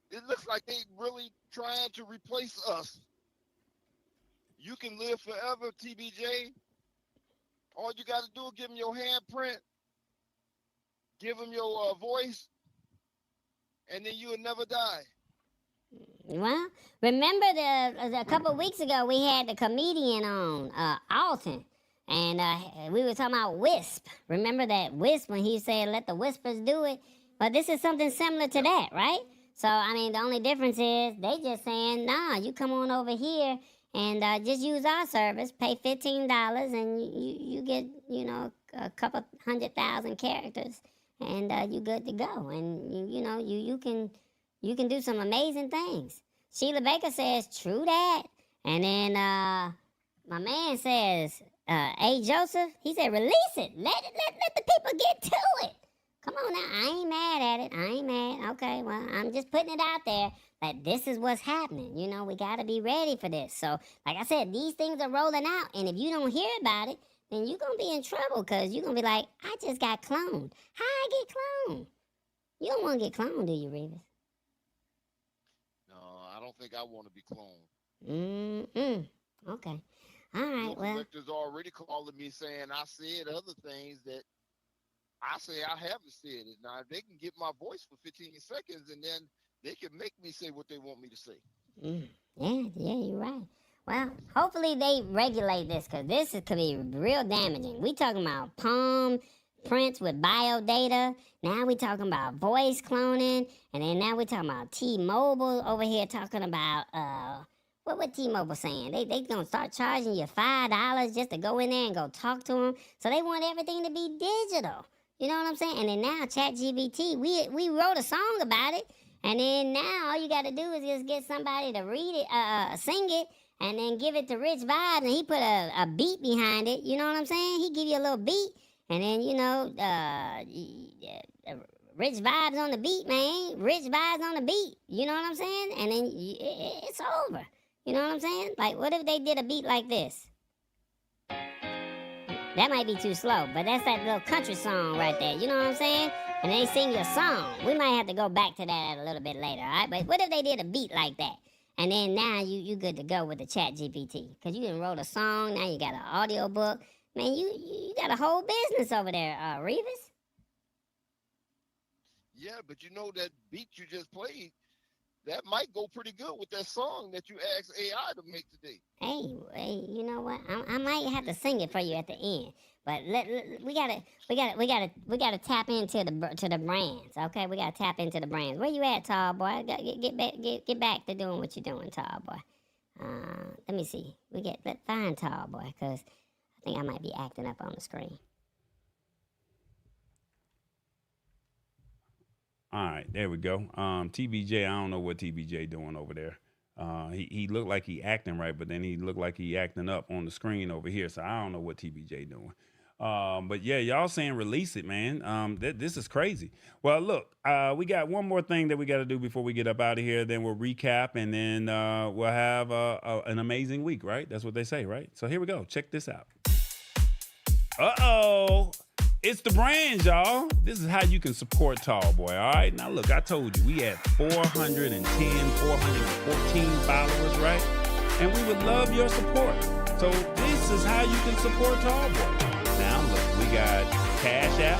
It looks like they really trying to replace us. You can live forever, TBJ. All you got to do is give them your handprint, give them your voice, and then you will never die. Well, remember a couple of weeks ago we had the comedian on, Alton, and we were talking about Wisp. Remember that Wisp when he said, let the whispers do it? But this is something similar to that, right? So, the only difference is they just saying, nah, you come on over here and just use our service, pay $15, and you get, a couple 100,000 characters, and you good to go. And, you can do some amazing things. Sheila Baker says, true that. And then my man says, A. Joseph, he said, release it. Let the people get to it. Come on now, I ain't mad at it. I ain't mad. Okay, well, I'm just putting it out there that this is what's happening. We got to be ready for this. So, like I said, these things are rolling out. And if you don't hear about it, then you're going to be in trouble because you're going to be like, I just got cloned. How I get cloned? You don't want to get cloned, do you, Revis? No, I don't think I want to be cloned. Okay. All right, well. Directors already calling me saying I said other things that I say I haven't said it. Now, they can get my voice for 15 seconds, and then they can make me say what they want me to say. Yeah, you're right. Well, hopefully they regulate this, because this could be real damaging. We talking about palm prints with bio data. Now we talking about voice cloning, and then now we talking about T-Mobile over here talking about what T-Mobile saying? They gonna start charging you $5 just to go in there and go talk to them. So they want everything to be digital. You know what I'm saying? And then now ChatGPT, we wrote a song about it, and then now all you got to do is just get somebody to read it, sing it, and then give it to Rich Vibes, and he put a beat behind it. You know what I'm saying? He give you a little beat, and then Rich Vibes on the beat, man. Rich Vibes on the beat. You know what I'm saying? And then it's over. You know what I'm saying? Like, what if they did a beat like this? That might be too slow, but that's that little country song right there. You know what I'm saying? And they sing your song. We might have to go back to that a little bit later, all right? But what if they did a beat like that? And then now you good to go with the ChatGPT. Because you done wrote a song, now you got an audio book. Man, you got a whole business over there, Revis. Yeah, but you know that beat you just played, that might go pretty good with that song that you asked AI to make today. Hey, you know what? I might have to sing it for you at the end, but we gotta tap into the brands. Okay, we gotta tap into the brands. Where you at, Tall Boy? Get back to doing what you're doing, Tall Boy. Let me see. Let's find Tall Boy, cause I think I might be acting up on the screen. All right, there we go. TBJ, I don't know what TBJ doing over there. He looked like he acting right, but then he looked like he acting up on the screen over here. So I don't know what TBJ doing. But yeah, y'all saying release it, man. This is crazy. Well, look, we got one more thing that we got to do before we get up out of here. Then we'll recap, and then we'll have an amazing week, right? That's what they say, right? So here we go. Check this out. Uh-oh. It's the brands, y'all. This is how you can support Tallboy, all right? Now, look, I told you, we had 414 followers, right? And we would love your support. So this is how you can support Tallboy. Now, look, we got CashApp,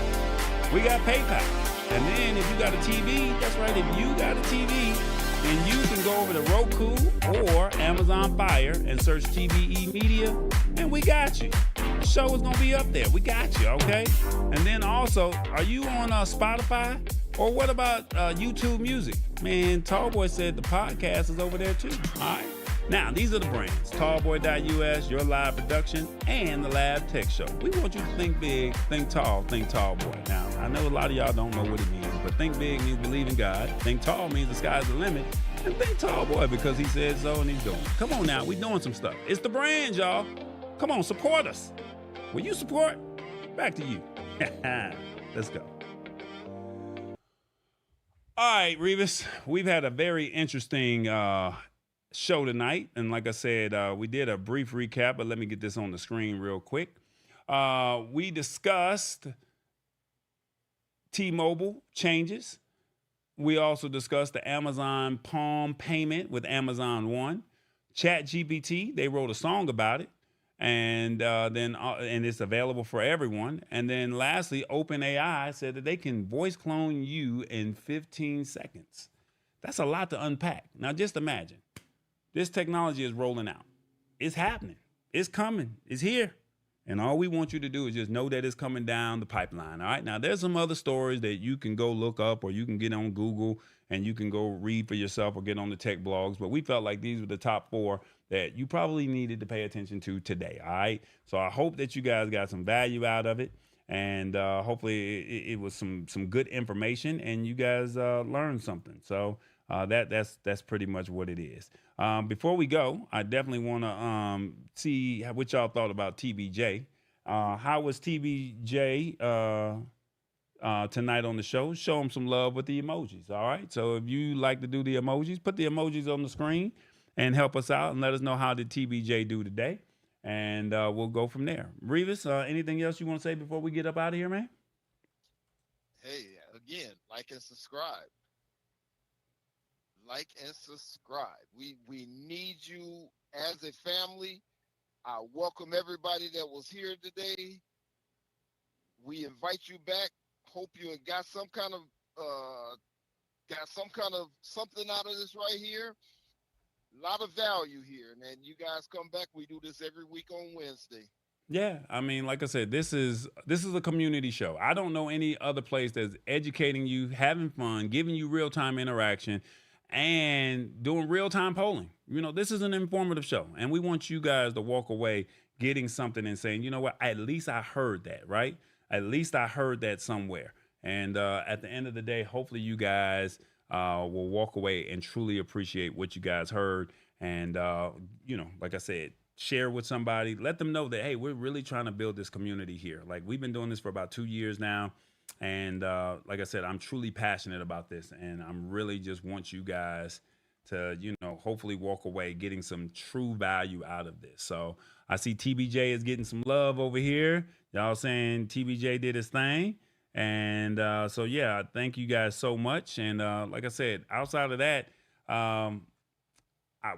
we got PayPal. And then if you got a TV, that's right, if you got a TV, then you can go over to Roku or Amazon Fire and search TVE Media, and we got you. The show is gonna be up there. We got you, okay? And then also, are you on Spotify? Or what about YouTube Music? Man, Tallboy said the podcast is over there too. All right. Now, these are the brands. Tallboy.us, Your Live Production, and the Lab Tech Show. We want you to think big, think tall, think Tallboy. Now, I know a lot of y'all don't know what it means, but think big means believe in God. Think tall means the sky's the limit. And think Tallboy because he said so and he's doing it. Come on now, we doing some stuff. It's the brands, y'all. Come on, support us. Will you support? Back to you. Let's go. All right, Revis, we've had a very interesting show tonight. And like I said, we did a brief recap, but let me get this on the screen real quick. We discussed T-Mobile changes. We also discussed the Amazon Palm payment with Amazon One. ChatGPT, they wrote a song about it. And and it's available for everyone. And then lastly, OpenAI said that they can voice clone you in 15 seconds. That's a lot to unpack. Now, just imagine. This technology is rolling out. It's happening. It's coming. It's here. And all we want you to do is just know that it's coming down the pipeline. All right. Now, there's some other stories that you can go look up, or you can get on Google and you can go read for yourself or get on the tech blogs. But we felt like these were the top 4 that you probably needed to pay attention to today. All right. So I hope that you guys got some value out of it. And hopefully it was some good information and you guys learned something. So that's pretty much what it is. Before we go, I definitely want to see what y'all thought about TBJ. How was TBJ tonight on the show? Show him some love with the emojis. All right. So if you like to do the emojis, put the emojis on the screen and help us out and let us know how did TBJ do today. And we'll go from there. Revis, anything else you want to say before we get up out of here, man? Hey, again, like and subscribe. Like and subscribe. We need you as a family. I welcome everybody that was here today. We invite you back. Hope you got some kind of something out of this right here. A lot of value here, and then you guys come back. We do this every week on Wednesday. Yeah, I mean, like I said, this is a community show. I don't know any other place that's educating you, having fun, giving you real-time interaction, and doing real-time polling. You know, this is an informative show, and we want you guys to walk away getting something and saying, you know what, at least I heard that, right? at least I heard that somewhere. And at the end of the day, hopefully you guys will walk away and truly appreciate what you guys heard. And, like I said, share with somebody, let them know that, hey, we're really trying to build this community here. Like, we've been doing this for about 2 years now. And like I said, I'm truly passionate about this. And I'm really just want you guys to, hopefully walk away getting some true value out of this. So I see TBJ is getting some love over here. Y'all saying TBJ did his thing. And so, yeah, thank you guys so much. And like I said, outside of that,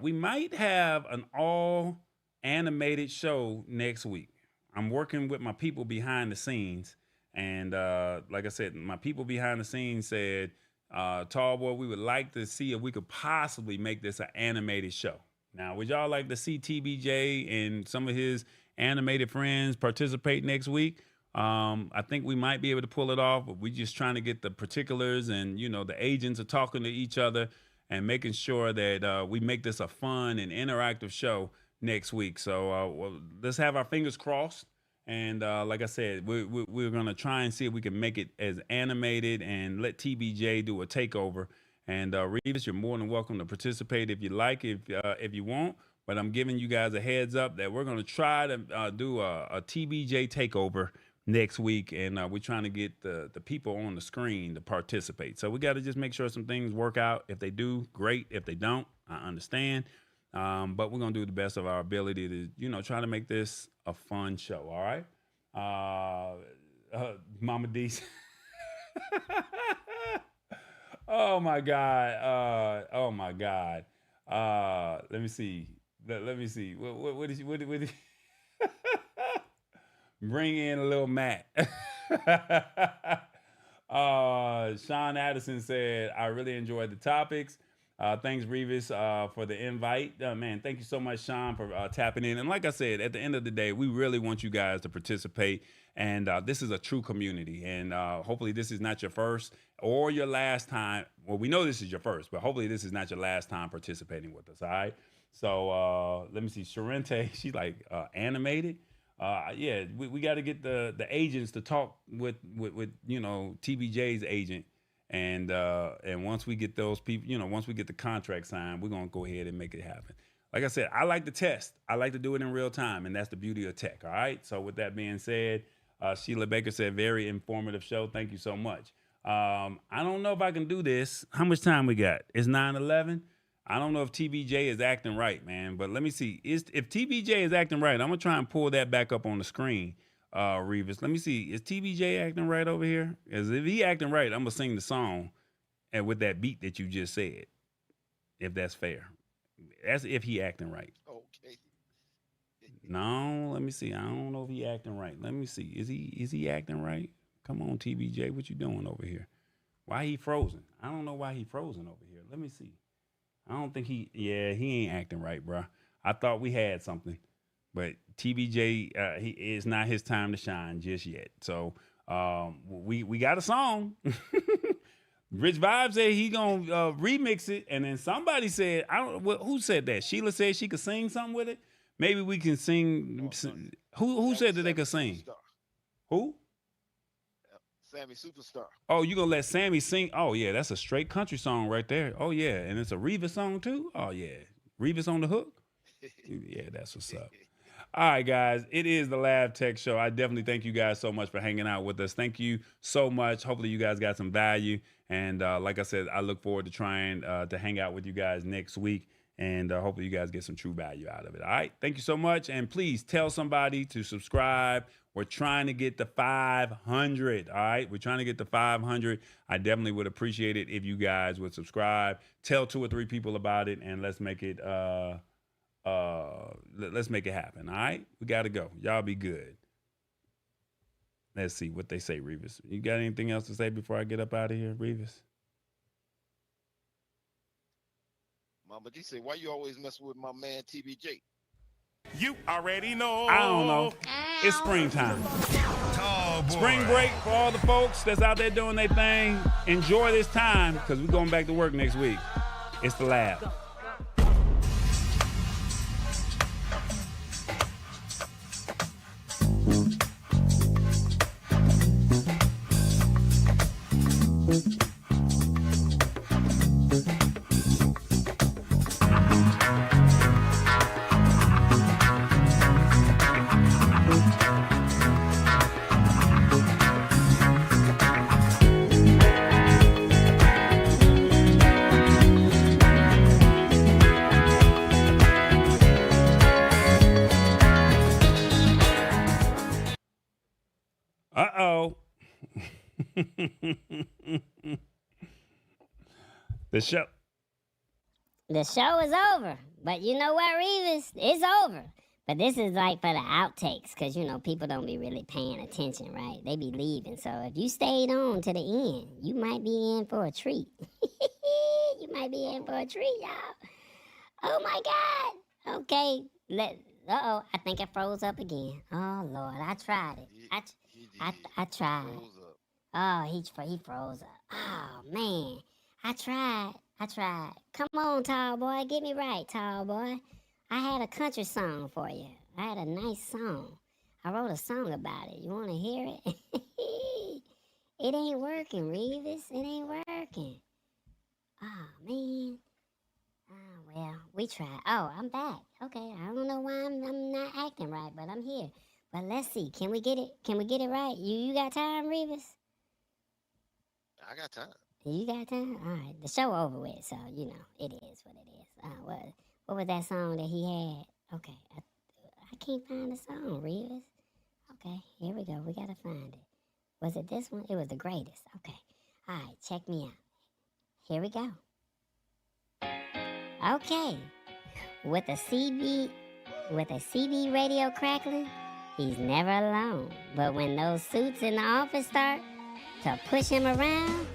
we might have an all animated show next week. I'm working with my people behind the scenes. And like I said, my people behind the scenes said, Tallboy, we would like to see if we could possibly make this an animated show. Now, would y'all like to see TBJ and some of his animated friends participate next week? I think we might be able to pull it off, but we're just trying to get the particulars, and the agents are talking to each other and making sure that we make this a fun and interactive show next week. So let's have our fingers crossed. And like I said, we're going to try and see if we can make it as animated and let TBJ do a takeover. And Revis, you're more than welcome to participate if you like, if you want. But I'm giving you guys a heads up that we're going to try to do a TBJ takeover next week. And we're trying to get the people on the screen to participate. So we got to just make sure some things work out. If they do, great. If they don't, I understand. But we're going to do the best of our ability to, try to make this a fun show. All right. Mama D. Oh my God. Oh my God. Let me see. Let me see. What did you bring in a little Matt? Sean Addison said, I really enjoyed the topics. Thanks, Revis, for the invite. Man, thank you so much, Sean, for tapping in. And like I said, at the end of the day, we really want you guys to participate. And this is a true community. And hopefully this is not your first or your last time. Well, we know this is your first, but hopefully this is not your last time participating with us, all right? So let me see. Sharente, she's like animated. Yeah, we got to get the agents to talk with TBJ's agent. And once we get those people, once we get the contract signed, we're going to go ahead and make it happen. Like I said, I like to test. I like to do it in real time, and that's the beauty of tech, all right? So with that being said, Sheila Baker said, very informative show. Thank you so much. I don't know if I can do this. How much time we got? It's 9:11. I don't know if TBJ is acting right, man, but let me see. If TBJ is acting right, I'm going to try and pull that back up on the screen. Revis, let me see. Is TBJ acting right over here? Because if he acting right, I'm gonna sing the song, and with that beat that you just said, if that's fair. That's if he acting right. Okay. No, let me see. I don't know if he acting right. Let me see. Is he acting right? Come on, TBJ, what you doing over here? Why he frozen? I don't know why he frozen over here. Let me see. I don't think he ain't acting right, bro. I thought we had something. But TBJ, it's not his time to shine just yet. So we got a song. Rich Vibe said he gonna remix it, and then somebody said, who said that? Sheila said she could sing something with it. Maybe we can sing. Who said that they could sing? Superstar. Who? Sammy Superstar. Oh, you gonna let Sammy sing? Oh yeah, that's a straight country song right there. Oh yeah, and it's a Revis song too. Oh yeah, Revis on the hook. Yeah, that's what's up. All right, guys, it is the Lab Tech Show. I definitely thank you guys so much for hanging out with us. Thank you so much. Hopefully you guys got some value. And like I said, I look forward to trying to hang out with you guys next week. And hopefully you guys get some true value out of it. All right, thank you so much. And please tell somebody to subscribe. We're trying to get to 500. All right, we're trying to get to 500. I definitely would appreciate it if you guys would subscribe. Tell 2 or 3 people about it, and let's make it happen. All right, we gotta go. Y'all be good. Let's see what they say, Revis. You got anything else to say before I get up out of here, Revis? Mama D say, why you always messing with my man TBJ? You already know. I don't know. It's springtime. Spring break for all the folks that's out there doing their thing. Enjoy this time because we're going back to work next week. It's the Lab. Uh-oh. The show. The show is over. But you know what, Revis? It's over. But this is like for the outtakes, because, you know, people don't be really paying attention, right? They be leaving. So if you stayed on to the end, you might be in for a treat. You might be in for a treat, y'all. Oh, my God. Okay. Uh-oh. I think it froze up again. Oh, Lord. I tried it. He did. I tried. Froze up. Oh, he froze up. Oh, man. I tried. Come on, tall boy. Get me right, tall boy. I had a country song for you. I had a nice song. I wrote a song about it. You want to hear it? It ain't working, Revis. It ain't working. Oh, man. Oh, well, we tried. Oh, I'm back. Okay, I don't know why I'm not acting right, but I'm here. But let's see. Can we get it? Can we get it right? You got time, Revis? I got time. You got time? All right. The show over with, so, you know, it is what it is. What was that song that he had? Okay. I can't find the song, Revis. Okay, here we go. We got to find it. Was it this one? It was the greatest. Okay. All right, check me out. Here we go. Okay. With a CB radio crackling, he's never alone. But when those suits in the office start to push him around,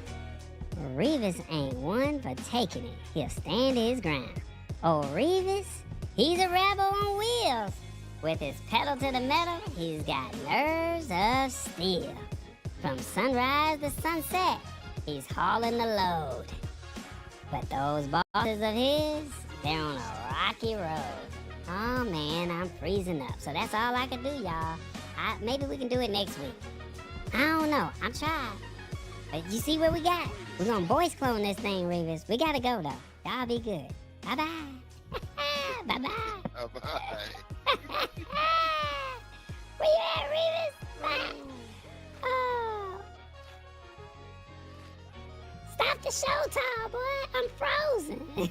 Revis ain't one for taking it. He'll stand his ground. Oh, Revis, he's a rebel on wheels. With his pedal to the metal, he's got nerves of steel. From sunrise to sunset, he's hauling the load. But those bosses of his, they're on a rocky road. Oh man, I'm freezing up. So that's all I can do, y'all. Maybe we can do it next week. I don't know. I'm trying. But you see what we got? We're gonna voice clone this thing, Revis. We gotta go, though. Y'all be good. Bye-bye. Bye-bye. Bye-bye. Where you at, Revis? Bye. Oh. Stop the show, tall boy. I'm frozen.